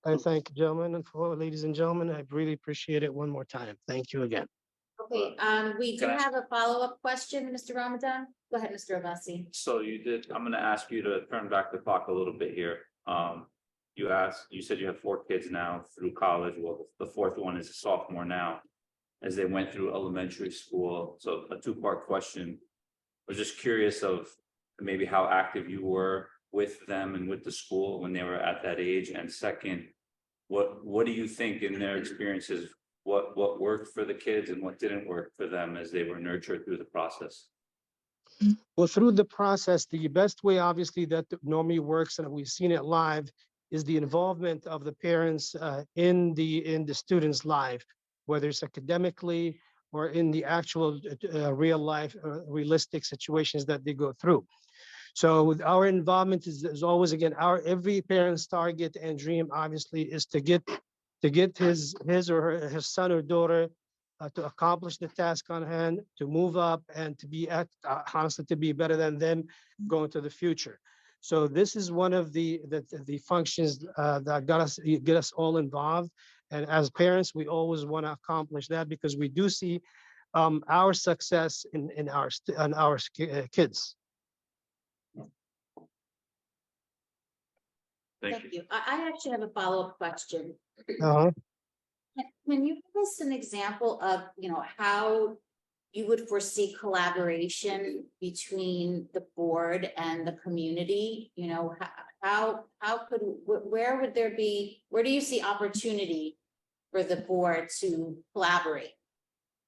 I thank you, gentlemen, and for ladies and gentlemen, I really appreciate it one more time. Thank you again. Okay, we do Can I- have a follow-up question, Mr. Ramadan. Go ahead, Mr. Abbasi. So I'm gonna ask you to turn back the clock a little bit here. You said you have 4 kids now through college. Well, the 4th one is a sophomore now. As they went through elementary school, so a 2-part question. I was just curious of maybe how active you were with them and with the school when they were at that age. And second, what do you think in their experiences, what worked for the kids and what didn't work for them as they were nurtured through the process? Well, through the process, the best way, obviously, that normally works, and we've seen it live, is the involvement of the parents in the student's life, whether it's academically or in the actual real life, realistic situations that they go through. So with our involvement is always, again, every parent's target and dream, obviously, is to get his or her son or daughter to accomplish the task on hand, to move up, and to be honestly to be better than them going to the future. So this is one of the functions that get us all involved. And as parents, we always want to accomplish that because we do see our success in our kids. Thank you. I actually have a follow-up question. Uh-huh. Can you give us an example of, how you would foresee collaboration between the board and the community? How could, where do you see opportunity for the board to collaborate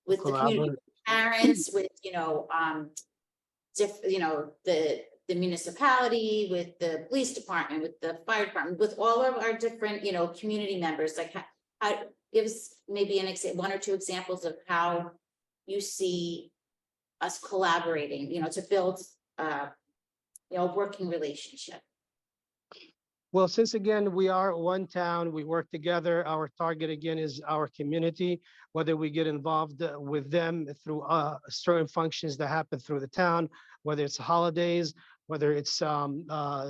with the community, parents, with, the municipality, with the police department, with the fire department, with all of our different, community members? Like, how gives maybe one or two examples of how you see us collaborating, to build, working relationship. Well, since again, we are one town, we work together, our target again is our community, whether we get involved with them through certain functions that happen through the town, whether it's holidays, whether it's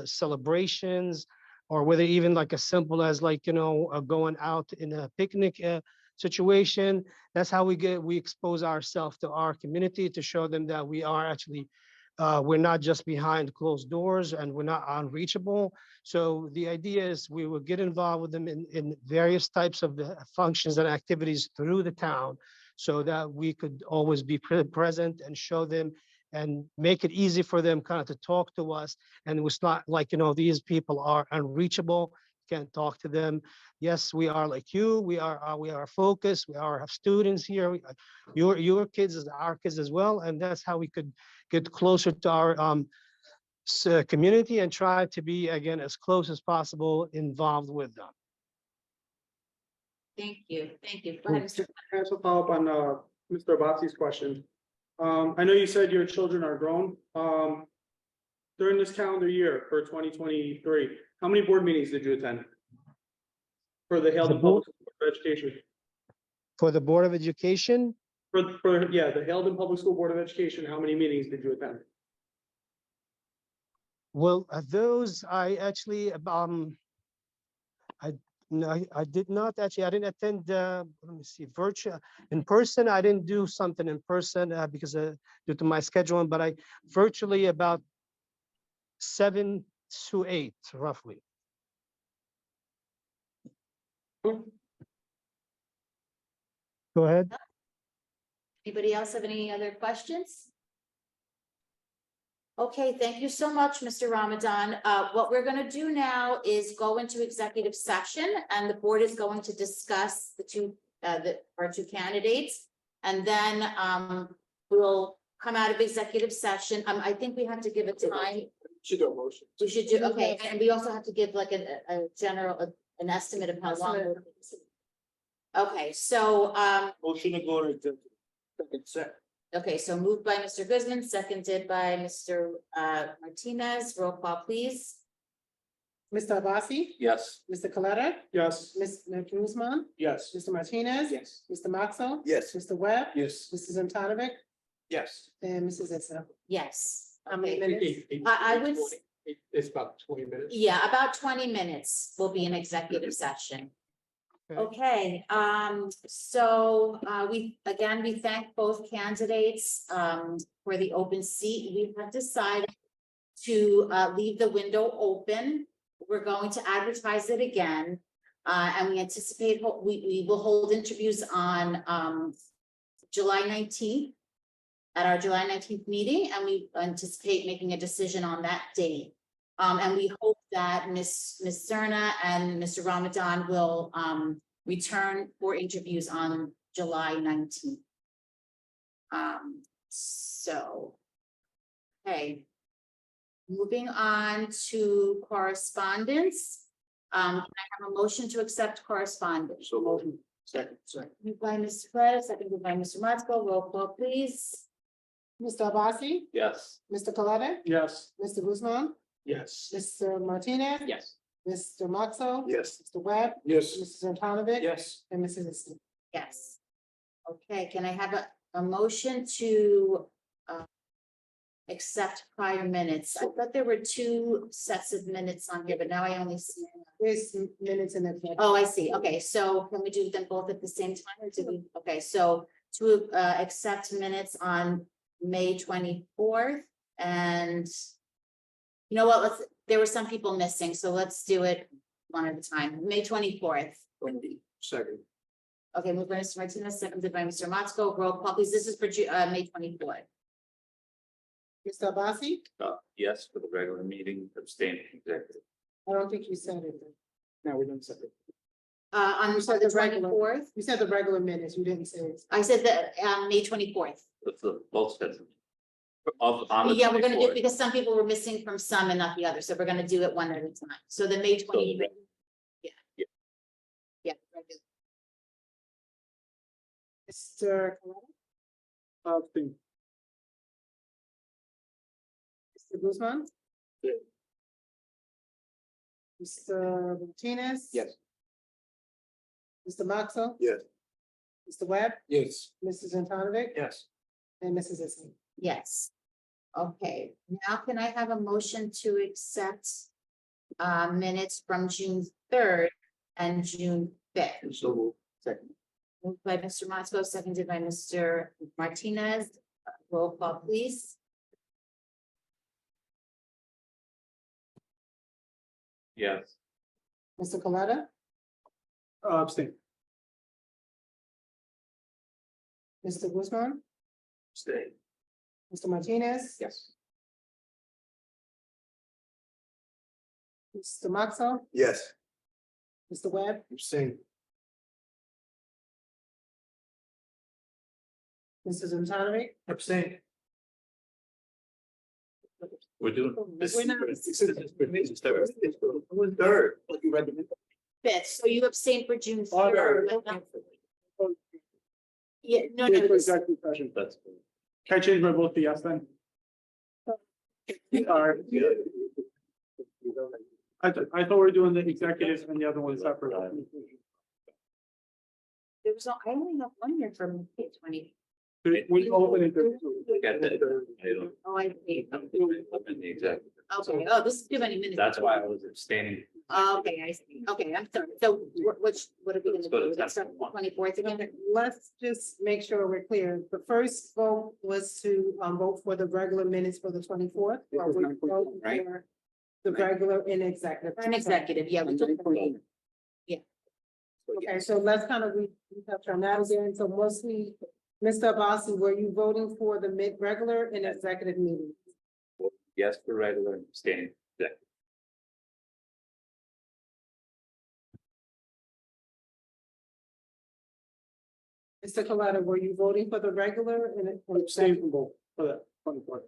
celebrations, or whether even like as simple as going out in a picnic situation. That's how we expose ourselves to our community, to show them that we are actually we're not just behind closed doors and we're not unreachable. So the idea is we will get involved with them in various types of functions and activities through the town so that we could always be present and show them and make it easy for them kind of to talk to us. And it's not like, these people are unreachable, can't talk to them. Yes, we are like you, we are focused, we have students here. Your kids is our kids as well. And that's how we could get closer to our community and try to be, again, as close as possible involved with them. Thank you. Go ahead, Mr. I have a follow-up on Mr. Abbasi's question. I know you said your children are grown. During this calendar year for 2023, how many board meetings did you attend? For the Haledon Public School Board of Education? For the Board of Education? The Haledon Public School Board of Education, how many meetings did you attend? Well, those I actually I did not actually. I didn't attend. Let me see, virtual, in person. I didn't do something in person because due to my scheduling. But I virtually about 7 to 8, roughly. Go ahead. Anybody else have any other questions? Okay, thank you so much, Mr. Ramadan. What we're gonna do now is go into executive session, and the board is going to discuss our two candidates. And then, we'll come out of executive session. I think we have to give a time. Should do a motion. We should do, okay, and we also have to give like a general, an estimate of how long. Okay, so, Motion to go to executive. okay, so moved by Mr. Guzman, seconded by Mr. Martinez. Roll call, please. Mr. Abbasi, Yes. Mr. Coletta, Yes. Mr. Guzman, Yes. Mr. Martinez. Yes. Mr. Maxwell. Yes. Mr. Webb. Yes. Mrs. Antonivic Yes. and Mrs. Isla. Yes. How many Okay. minutes? I would, It's about 20 minutes. yeah, about 20 minutes will be an executive session. Okay, so, we thank both candidates, for the open seat. We have decided to, leave the window open. We're going to advertise it again. And we anticipate, we will hold interviews on, July 19th. At our July 19th meeting, and we anticipate making a decision on that date. And we hope that Ms. Serna and Mr. Ramadan will, return for interviews on July 19th. So, okay. Moving on to correspondence. Can I have a motion to accept correspondence? So motion. Second. Moved by Mr. Perez, seconded by Mr. Matzko. Roll call, please. Mr. Abbasi, Yes. Mr. Coletta, Yes. Mr. Guzman, Yes. Mr. Martinez. Yes. Mr. Maxwell. Yes. Mr. Webb. Yes. Mrs. Antonivic. Yes. And Mrs. Isla. Yes. Okay, can I have a motion to accept prior minutes? I thought there were two sets of minutes on here, but now I only see. There's minutes in the. Oh, I see. Okay, so can we do them both at the same time or do we? Okay, so to accept minutes on May 24th and you know what, there were some people missing, so let's do it one at a time. May 24th. Second. Okay, moved by Mr. Martinez, seconded by Mr. Motzko. Roll call, please. This is for May 24th. Mr. Abbasi, Yes, for the regular meeting, abstain from executive. I don't think you said it. Now we're done second. On You said the the regular. 24th, You said the regular minutes, you didn't say it. I said that May 24th. With the both sets on the Yeah, we're gonna do it 24th. because some people were missing from some and not the other, so we're gonna do it one at a time. So the May 20. So, Yeah. Yeah. Yeah. regular. Mr. Coletta, Mr. Guzman. Yeah. Mr. Martinez. Yes. Mr. Maxwell. Yes. Mr. Webb, Yes. Mrs. Antonivic. Yes. And Mrs. Isla. Yes. Okay, now can I have a motion to accept minutes from June 3rd and June 5th? So second. Moved by Mr. Motzko, seconded by Mr. Martinez. Roll call, please. Yes. Mr. Coletta, Abstain. Mr. Guzman, Abstain. Mr. Martinez. Yes. Mr. Maxwell, Yes. Mr. Webb, Abstain. Mrs. Antonivic. Abstain. We're doing. this- We're not- Who's third? You read the. 5th, so you abstained for June Oh, 3rd. no. but not- Yeah, no, no, this- Executive session. That's. Can I change my vote to yes then? Alright. I thought we were doing the executive and the other one separate. there was, I only have one here from May 20. We open it. Get that. I don't- Oh, I see. I'm in the executive. Okay, oh, this is too many minutes. That's why I was abstaining. Okay, I see. Okay, I'm sorry. So what are we Let's gonna go do? to Let's start with 24th again? Let's just make sure we're clear. The first vote was to vote for the regular minutes for the 24th. It was 9.1, right? The regular in executive. An executive, yeah. we took the vote. Okay, so let's kind of retouch on that again. So mostly Mr. Abbasi, were you voting for the regular and executive meeting? Yes, for regular and abstaining. Yeah. Mr. Coletta, were you voting for the regular and Abstain from both for that, from the part.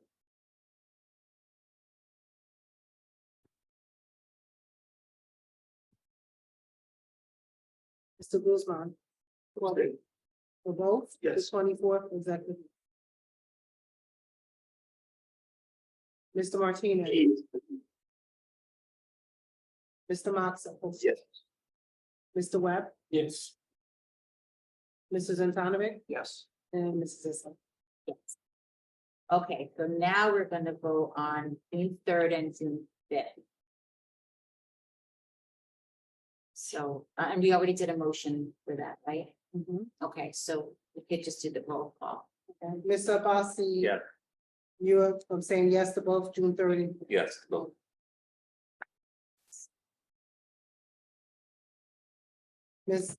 Mr. Guzman? For both? Yes. The 24th executive. Mr. Martinez? Mr. Matzo? Yes. Mr. Webb? Yes. Mrs. Antoniuk? Yes. And Mrs. Zissou. Yes. Okay, so now we're gonna vote on June 3rd and June 5th. So, and we already did a motion for that, right? Okay, so we could just do the roll call. Okay. Mr. Abbasi? Yeah. You're, I'm saying yes to both June 30. Yes, both. Ms.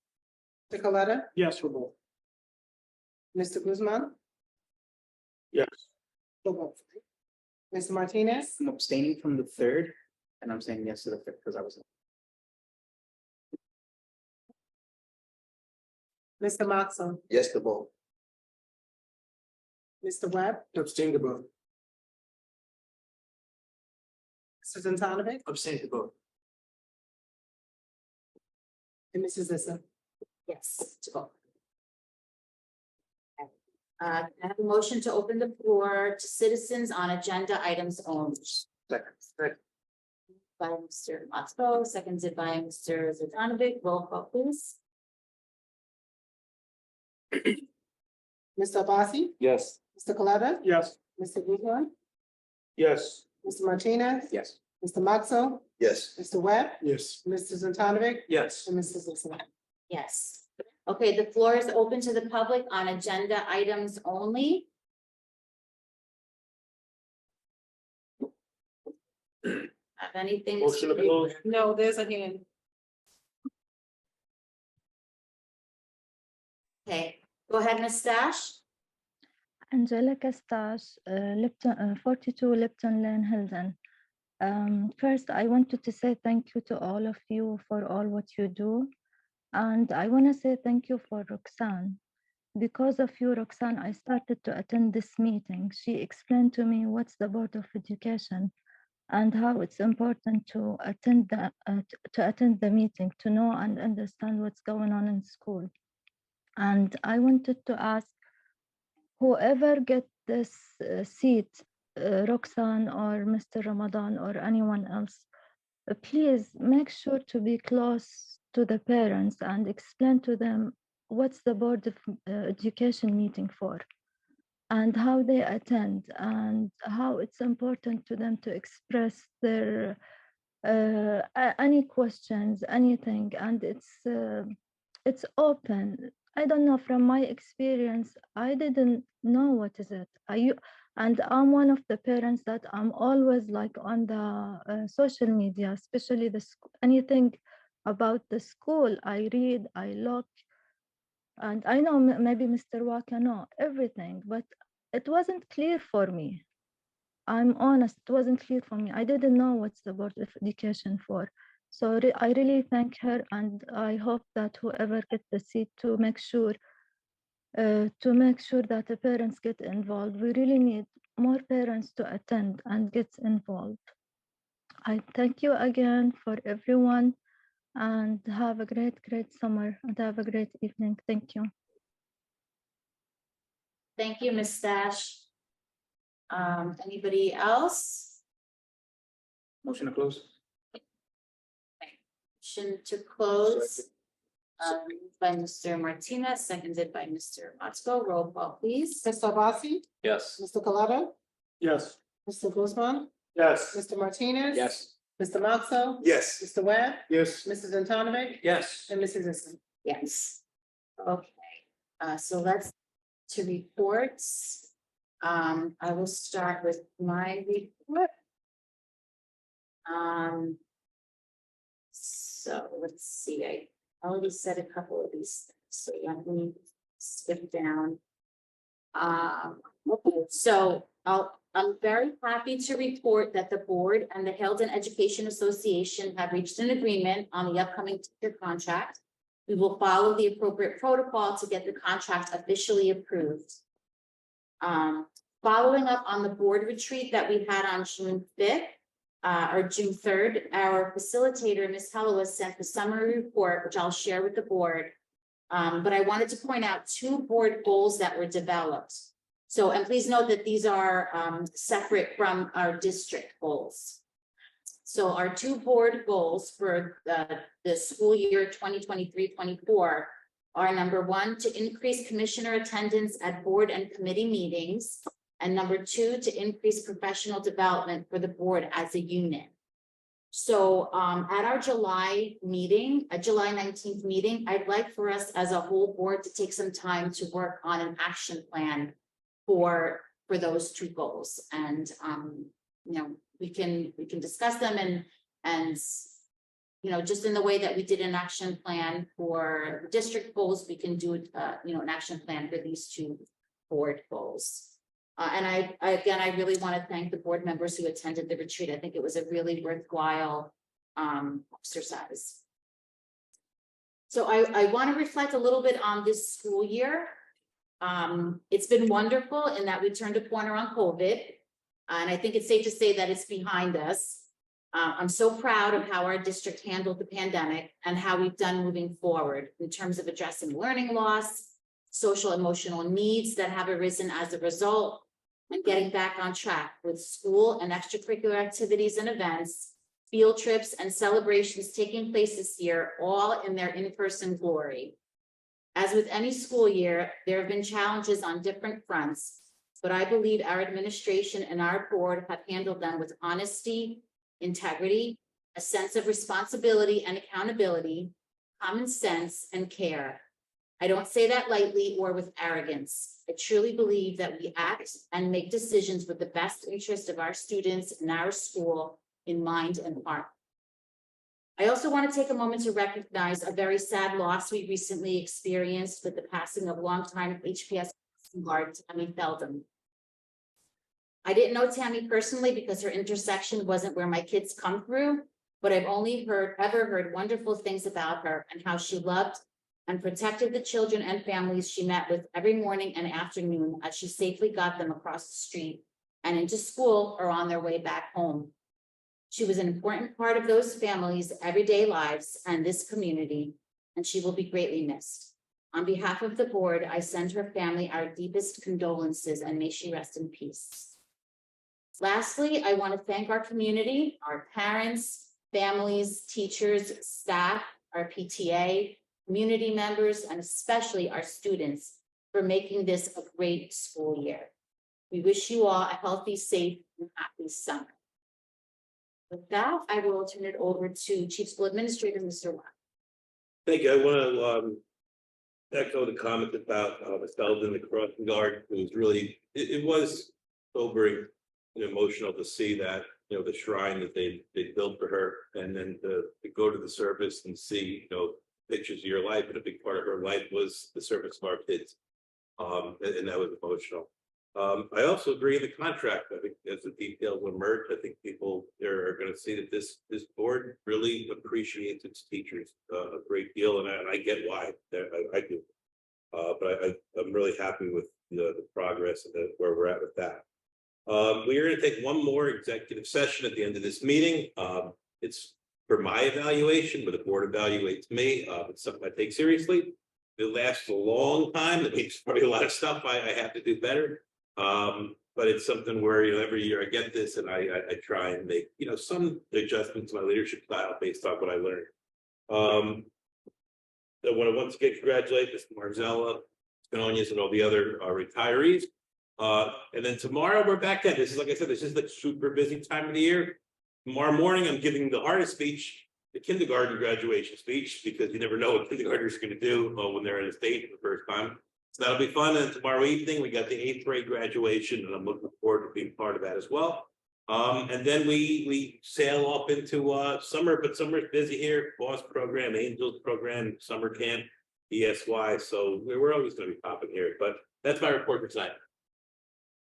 Coletta? Yes, for both. Mr. Guzman? Yes. For both. Mr. Martinez? I'm abstaining from the third, and I'm saying yes to the fifth because I was. Mr. Matzo? Yes to both. Mr. Webb? Abstain to both. Mrs. Antoniuk? Abstain to both. And Mrs. Zissou. Yes, to vote. I have a motion to open the floor to citizens on agenda items only. Second. By Mr. Matsko, seconded by Mr. Zatonovic. Roll call, please. Mr. Abbasi? Yes. Mr. Coletta? Yes. Mr. Guzman? Yes. Mr. Martinez? Yes. Mr. Matzo? Yes. Mr. Webb? Yes. Mrs. Antoniuk? Yes. And Mrs. Zissou. Yes. Okay, the floor is open to the public on agenda items only. Have anything? Motion to close. No, there's a hand. Okay, go ahead, Ms. Stash. Angelica Stash, Lipton, 42 Lipton Lane, Hilden. First, I wanted to say thank you to all of you for all what you do. And I want to say thank you for Roxanne. Because of you, Roxanne, I started to attend this meeting. She explained to me what's the Board of Education and how it's important to attend the meeting, to know and understand what's going on in school. And I wanted to ask whoever get this seat, Roxanne or Mr. Ramadan or anyone else, please make sure to be close to the parents and explain to them what's the Board of Education meeting for and how they attend and how it's important to them to express their any questions, anything, and it's open. I don't know, from my experience, I didn't know what is it. And I'm one of the parents that I'm always like on the social media, especially anything about the school. I read, I look, and I know maybe Mr. Waka know everything, but it wasn't clear for me. I'm honest, it wasn't clear for me. I didn't know what's the Board of Education for. So I really thank her, and I hope that whoever gets the seat to make sure that the parents get involved. We really need more parents to attend and get involved. I thank you again for everyone, and have a great summer and have a great evening. Thank you. Thank you, Ms. Stash. Anybody else? Motion to close. Motion to close. By Mr. Martinez, seconded by Mr. Matsko. Roll call, please. Mr. Abbasi? Yes. Mr. Coletta? Yes. Mr. Guzman? Yes. Mr. Martinez? Yes. Mr. Matzo? Yes. Mr. Webb? Yes. Mrs. Antoniuk? Yes. And Mrs. Zissou. Yes. Okay, so let's to reports. I will start with my report. So let's see, I already said a couple of these things, so let me skip down. Okay, so I'm very happy to report that the board and the Hilton Education Association have reached an agreement on the upcoming teacher contract. We will follow the appropriate protocol to get the contract officially approved. Following up on the board retreat that we had on June 5th, or June 3rd, our facilitator, Ms. Hellowa, sent the summary report, which I'll share with the board. But I wanted to point out 2 board goals that were developed. So, and please note that these are separate from our district goals. So our 2 board goals for the school year 2023-24 are number 1, to increase commissioner attendance at board and committee meetings, and number 2, to increase professional development for the board as a unit. So at our July meeting, a July 19th meeting, I'd like for us as a whole board to take some time to work on an action plan for those 2 goals. And you know, we can discuss them and you know, just in the way that we did an action plan for the district goals, we can do you know, an action plan for these 2 board goals. And I really want to thank the board members who attended the retreat. I think it was a really worthwhile exercise. So I want to reflect a little bit on this school year. It's been wonderful in that we turned a corner on COVID, and I think it's safe to say that it's behind us. I'm so proud of how our district handled the pandemic and how we've done moving forward in terms of addressing learning loss, social emotional needs that have arisen as a result, and getting back on track with school and extracurricular activities and events, field trips and celebrations taking place this year, all in their in-person glory. As with any school year, there have been challenges on different fronts, but I believe our administration and our board have handled them with honesty, integrity, a sense of responsibility and accountability, common sense, and care. I don't say that lightly or with arrogance. I truly believe that we act and make decisions with the best interest of our students and our school in mind and heart. I also want to take a moment to recognize a very sad loss we recently experienced with the passing of longtime HPS guard Tammy Feldham. I didn't know Tammy personally because her intersection wasn't where my kids come through, but I've only ever heard wonderful things about her and how she loved and protected the children and families she met with every morning and afternoon as she safely got them across the street and into school or on their way back home. She was an important part of those families' everyday lives and this community, and she will be greatly missed. On behalf of the board, I send her family our deepest condolences and may she rest in peace. Lastly, I want to thank our community, our parents, families, teachers, staff, our PTA, community members, and especially our students for making this a great school year. We wish you all a healthy, safe, and happy summer. With that, I will turn it over to Chief School Administrator, Mr. Watt. Thank you. I want to echo the comment about Ms. Feldham, the crossing guard. It was really, it was sobering and emotional to see that, you know, the shrine that they built for her, and then to go to the service and see, you know, pictures of your life, and a big part of her life was the service of our kids. And that was emotional. I also agree in the contract. I think as the details emerge, I think people are going to see that this board really appreciates its teachers a great deal, and I get why. I do. But I'm really happy with the progress and where we're at with that. We are going to take one more executive session at the end of this meeting. It's for my evaluation, but the board evaluates me. It's something I take seriously. It lasts a long time. That means probably a lot of stuff I have to do better. But it's something where, you know, every year I get this and I try and make, you know, some adjustments to my leadership style based on what I learned. I want to once again congratulate Mr. Marzella, Spinonius, and all the other retirees. And then tomorrow we're back at this. Is, like I said, this is the super busy time of the year. Tomorrow morning, I'm giving the hardest speech, the kindergarten graduation speech, because you never know what kindergartners are going to do when they're in a state for the first time. So that'll be fun. And tomorrow evening, we got the 8th grade graduation, and I'm looking forward to being part of that as well. And then we sail off into summer, but summer's busy here. Boss program, Angels program, summer camp, ESY. So we're always going to be popping here. But that's my report for tonight.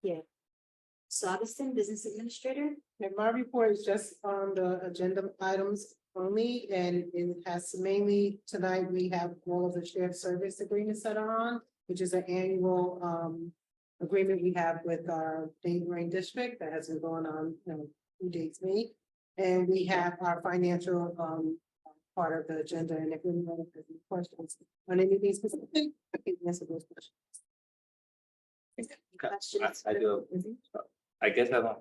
Ms. Augustine, Business Administrator. And my report is just on the agenda items only, and it has mainly, tonight, we have all of the shared service agreements that are on, which is an annual agreement we have with our neighboring district that has been going on, who dates me. And we have our financial part of the agenda, and if anyone has any questions on anything specific, I can answer those questions. Questions? I do. I guess I don't,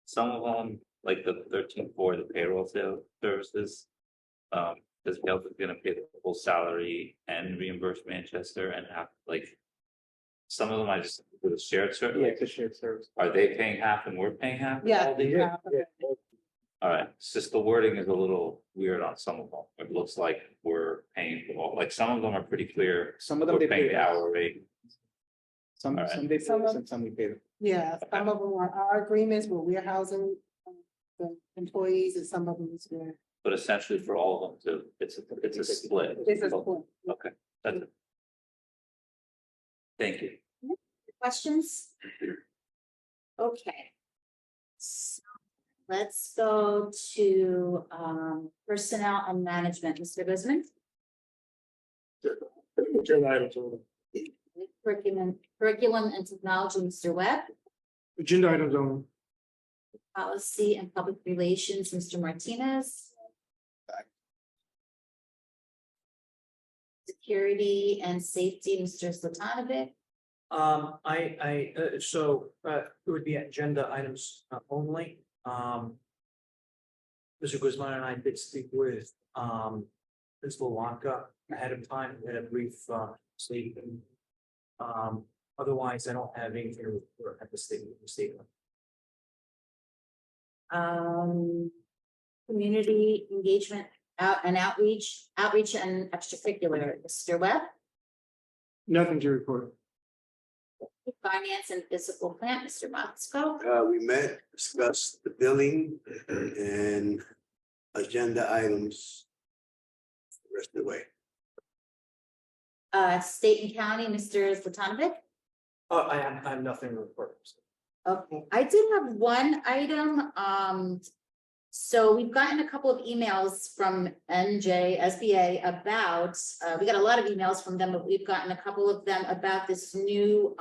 some of them, like the 13-4, the payroll sale services. Does Health is gonna pay the full salary and reimburse Manchester and have like. Some of them I just do the shared service. Yeah, it's a shared service. Are they paying half and we're paying half? of Yeah. all these? Yeah, yeah. All right, it's just the wording is a little weird on some of them. It looks like we're paying for all, like some of them are pretty clear. Some of them We're they paying pay the us. hour rate. Some Alright. they pay us and some we pay them. Yeah, some of them are our agreements where we're housing the employees, and some of them is where But essentially for all of them too, it's a split. it's a split. Okay, that's it. Thank you. Questions? Okay. So, let's go to personnel and management, Mr. Guzman. Agenda items only. Curriculum and technology, Mr. Webb. Agenda items only. Policy and public relations, Mr. Martinez. Security and safety, Mr. Zlotanovic. It would be agenda items only. Mr. Guzman and I did speak with, Principal Wonka ahead of time, we had a brief, statement. Otherwise, I don't have anything to report at the statement. Community engagement and outreach and extracurricular, Mr. Webb. Nothing to report. Finance and physical plant, Mr. Motzko. We met, discussed the billing and agenda items. The rest of the way. State and county, Mr. Zlotanovic. I have nothing to report. Okay, I did have one item, so we've gotten a couple of emails from NJSBA about, we got a lot of emails from them, but we've gotten a couple of them about this new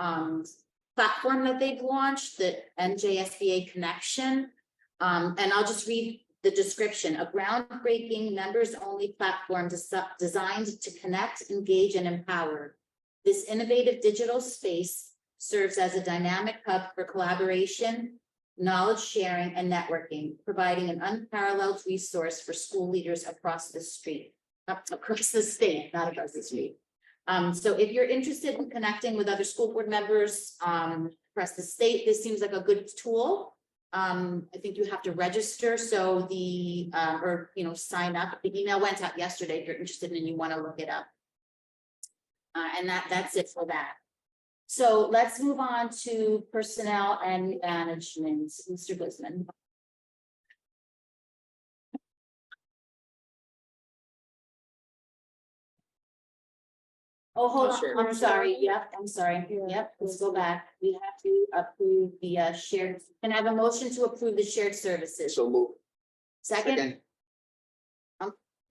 platform that they've launched, the NJSBA Connection. And I'll just read the description: a groundbreaking members-only platform designed to connect, engage, and empower. This innovative digital space serves as a dynamic hub for collaboration, knowledge sharing, and networking, providing an unparalleled resource for school leaders across the state, not across the street. So if you're interested in connecting with other school board members across the state, this seems like a good tool. I think you have to register, so the sign up. The email went out yesterday if you're interested and you want to look it up. And that's it for that. So let's move on to personnel and management, Mr. Guzman. Oh, hold on, I'm sorry, yep, I'm sorry, yep, let's go back. We have to approve the shared, can I have a motion to approve the shared services? So move. Second?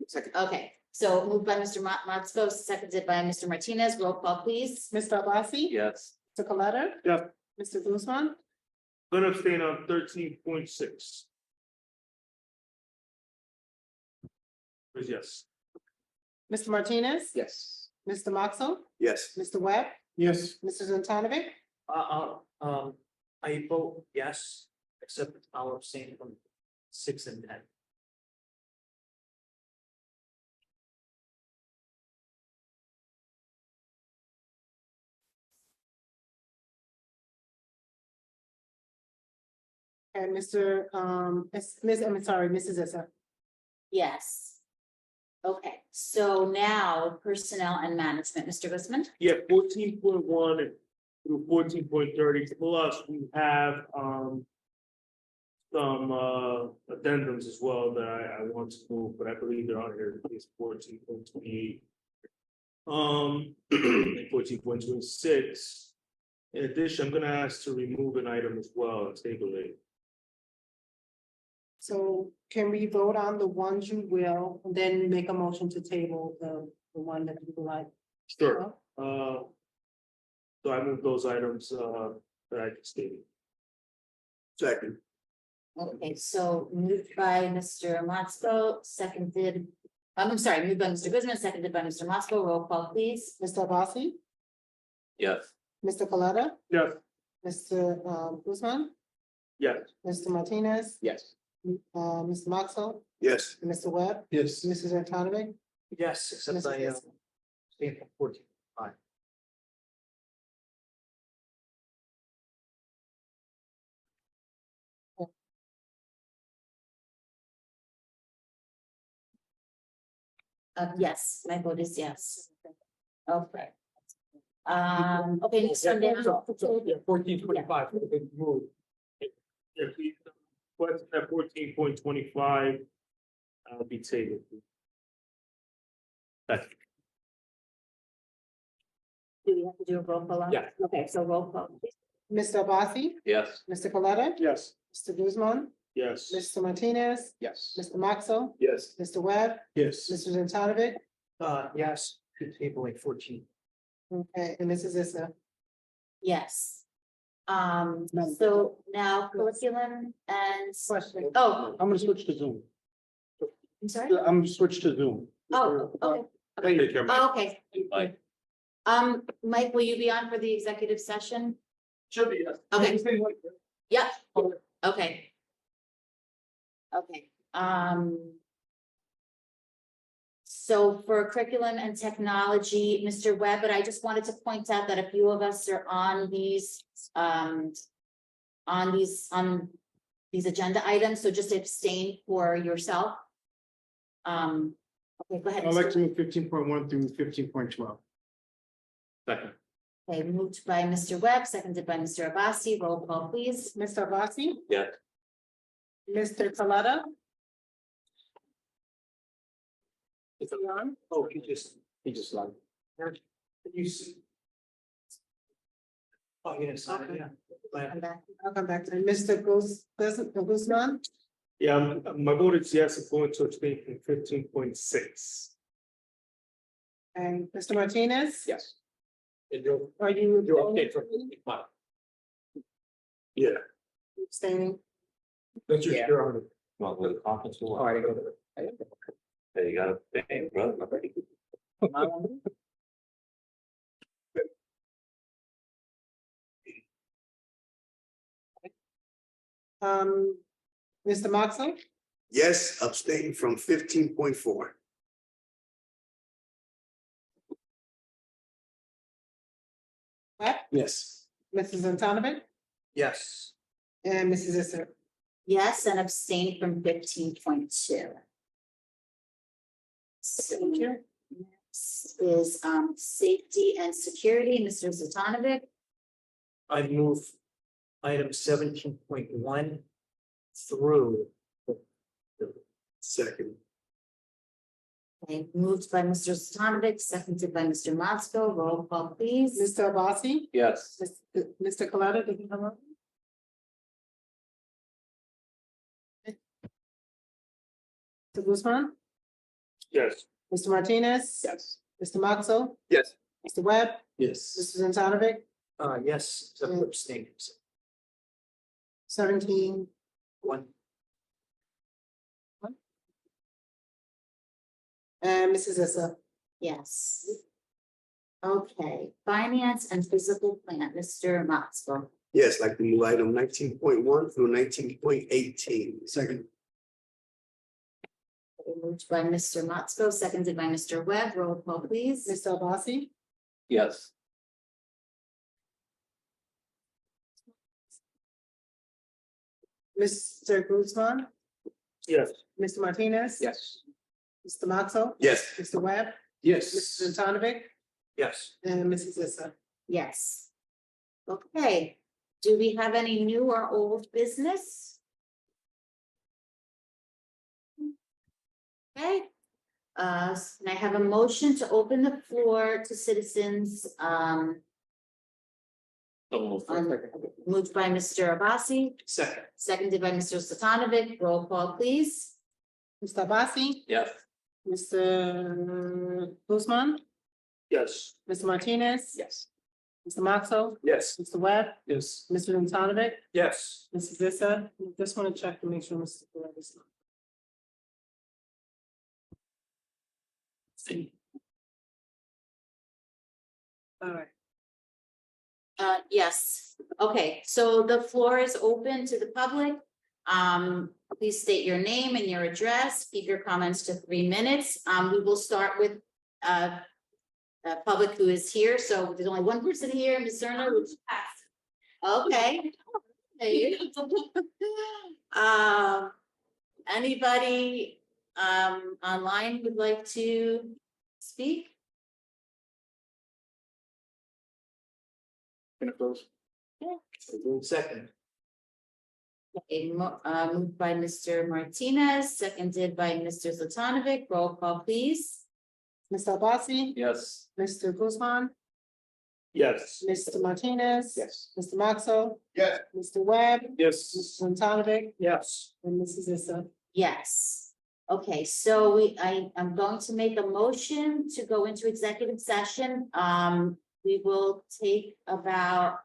Second. Okay, so moved by Mr. Motzko, seconded by Mr. Martinez, roll call please. Mr. Abasi? Yes. Mr. Coletta? Yeah. Mr. Guzman? Gonna abstain on 13.6. Yes. Mr. Martinez? Yes. Mr. Moxel? Yes. Mr. Webb? Yes. Mr. Zlotanovic? I vote yes, except I'll abstain from 6 and 10. And Mrs. Issa. Yes. Okay, so now personnel and management, Mr. Guzman. Yeah, 14.1 through 14.30, plus we have some addendums as well that I want to move, but I believe they're on here, it's 14.28. 14.26. In addition, I'm gonna ask to remove an item as well, and table it. So can we vote on the ones you will, and then make a motion to table the one that you would like? Sure. So I move those items, that I just stated. Second. Okay, so moved by Mr. Motzko, seconded, I'm sorry, moved by Mr. Guzman, seconded by Mr. Motzko, roll call please. Mr. Abbasi, Yes. Mr. Coletta, Yes. Mr. Guzman, Yes. Mr. Martinez, Yes. Mr. Moxell, Yes. Mr. Webb, Yes. Mrs. Antonovic. Yes, except Mrs. I, Gibson. stand for 14. Yes, my vote is yes. Okay. Okay, next one down. Yeah, 1425, for the big move. Yeah, please, question at 14.25. I'll be tabled. That's Do we have to do a roll call on? Yeah. Okay, so roll call, please. Mr. Abbasi, Yes. Mr. Coletta, Yes. Mr. Guzman, yes. Mr. Martinez, Yes. Mr. Moxell, Yes. Mr. Webb, Yes. Mrs. Antonovic, Yes, to tabling 14. okay, and Mrs. Issa. Yes. So now curriculum and, Question. oh, I'm gonna switch to Zoom. I'm sorry? I'm gonna switch to Zoom. Oh, okay. Take care, Mike. Oh, okay. Mike. Mike, will you be on for the executive session? Should be, yes. Okay. Yep, okay. Okay, so for curriculum and technology, Mr. Webb, but I just wanted to point out that a few of us are on these, on these agenda items, so just abstain for yourself. Okay, go ahead. I'd like Mr. to move 15.1 through 15.12. Second. Okay, moved by Mr. Webb, seconded by Mr. Abbasi, roll call please. Mr. Abbasi, Yes. Mr. Coletta, Oh, he just like. You see. Oh, yes, yeah. Come back. I'll come back to Mr. Guzman, Yeah, my vote is yes, I'm going to abstain from 15.6. and Mr. Martinez. Yes. Are you? You're okay for. Yeah. Abstaining? That's your, Yeah. you're on the. Want to go to the conference or Oh, I what? didn't go to the. There you got it, brother. Mr. Moxley, Yes, abstain from 15.4. Webb, Yes. Mrs. Antonovic, Yes. and Mrs. Issa. Yes, and abstain from 15.2. So next is safety and security, Mr. Zatanovic. I move item 17.1 through. Second. Okay, moved by Mr. Zatanovic, seconded by Mr. Motzko, roll call please. Mr. Abbasi, Yes. Mr. Coletta, did you come up? Mr. Guzman, Yes. Mr. Martinez. Yes. Mr. Moxell, Yes. Mr. Webb, Yes. Mrs. Antonovic, Yes, except for abstaining. 17. One. And Mrs. Issa. Yes. Okay, finance and physical plant, Mr. Motzko. Yes, like to move item 19.1 through 19.18. Second. Moved by Mr. Motzko, seconded by Mr. Webb, roll call please. Mr. Abbasi, Yes. Mr. Guzman, Yes. Mr. Martinez. Yes. Mr. Moxell, Yes. Mr. Webb, Yes. Mrs. Antonovic, Yes. and Mrs. Issa. Yes. Okay, do we have any new or old business? Okay. And I have a motion to open the floor to citizens, Moved by Mr. Abbasi, Second. seconded by Mr. Satanovic. Roll call, please. Mr. Abbasi, Yes. Mr. Guzman, Yes. Mr. Martinez. Yes. Mr. Maxwell, Yes. Mr. Webb, Yes. Mr. Natonovic, Yes. Mrs. Zissa. Just want to check to make sure Mr. Webb is. All right. Yes, okay, so the floor is open to the public. Please state your name and your address, keep your comments to 3 minutes. We will start with public who is here, so there's only one person here, Ms. Cerna. Okay. Anybody online would like to speak? Second. Moved by Mr. Martinez, seconded by Mr. Zlatonovic. Roll call, please. Mr. Abbasi, Yes. Mr. Guzman, Yes. Mr. Martinez. Yes. Mr. Maxwell, Yes. Mr. Webb, Yes. Mr. Natonovic, Yes. and Mrs. Zissa. Yes. Okay, so I'm going to make a motion to go into executive session. We will take about,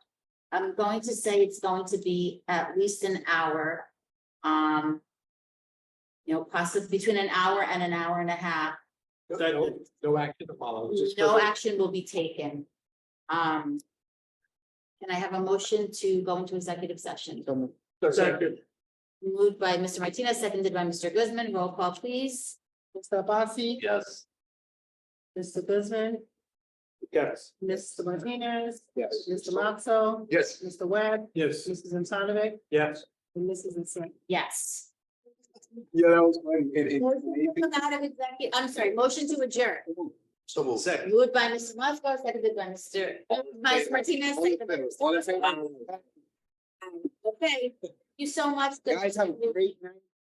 I'm going to say it's going to be at least an hour. Possibly between an hour and an hour and a half. No action to follow. Just No for- action will be taken. Can I have a motion to go into executive session? Second. Moved by Mr. Martinez, seconded by Mr. Guzman. Roll call, please. Mr. Abbasi, Yes. Mr. Guzman, Yes. Mr. Martinez. Yes. Mr. Maxwell. Yes. Mr. Webb, Yes. Mrs. Natonovic, Yes. and Mrs. Zissa. Yes. Yeah, that was fun. Motion to come out of executive, I'm sorry, motion to adjourn. So moved. Second. Moved by Mrs. Musgrove, seconded by Mr. Vice Martinez. seconded by Mr. All in favor? Okay, thank you so much. Guys, have a great night.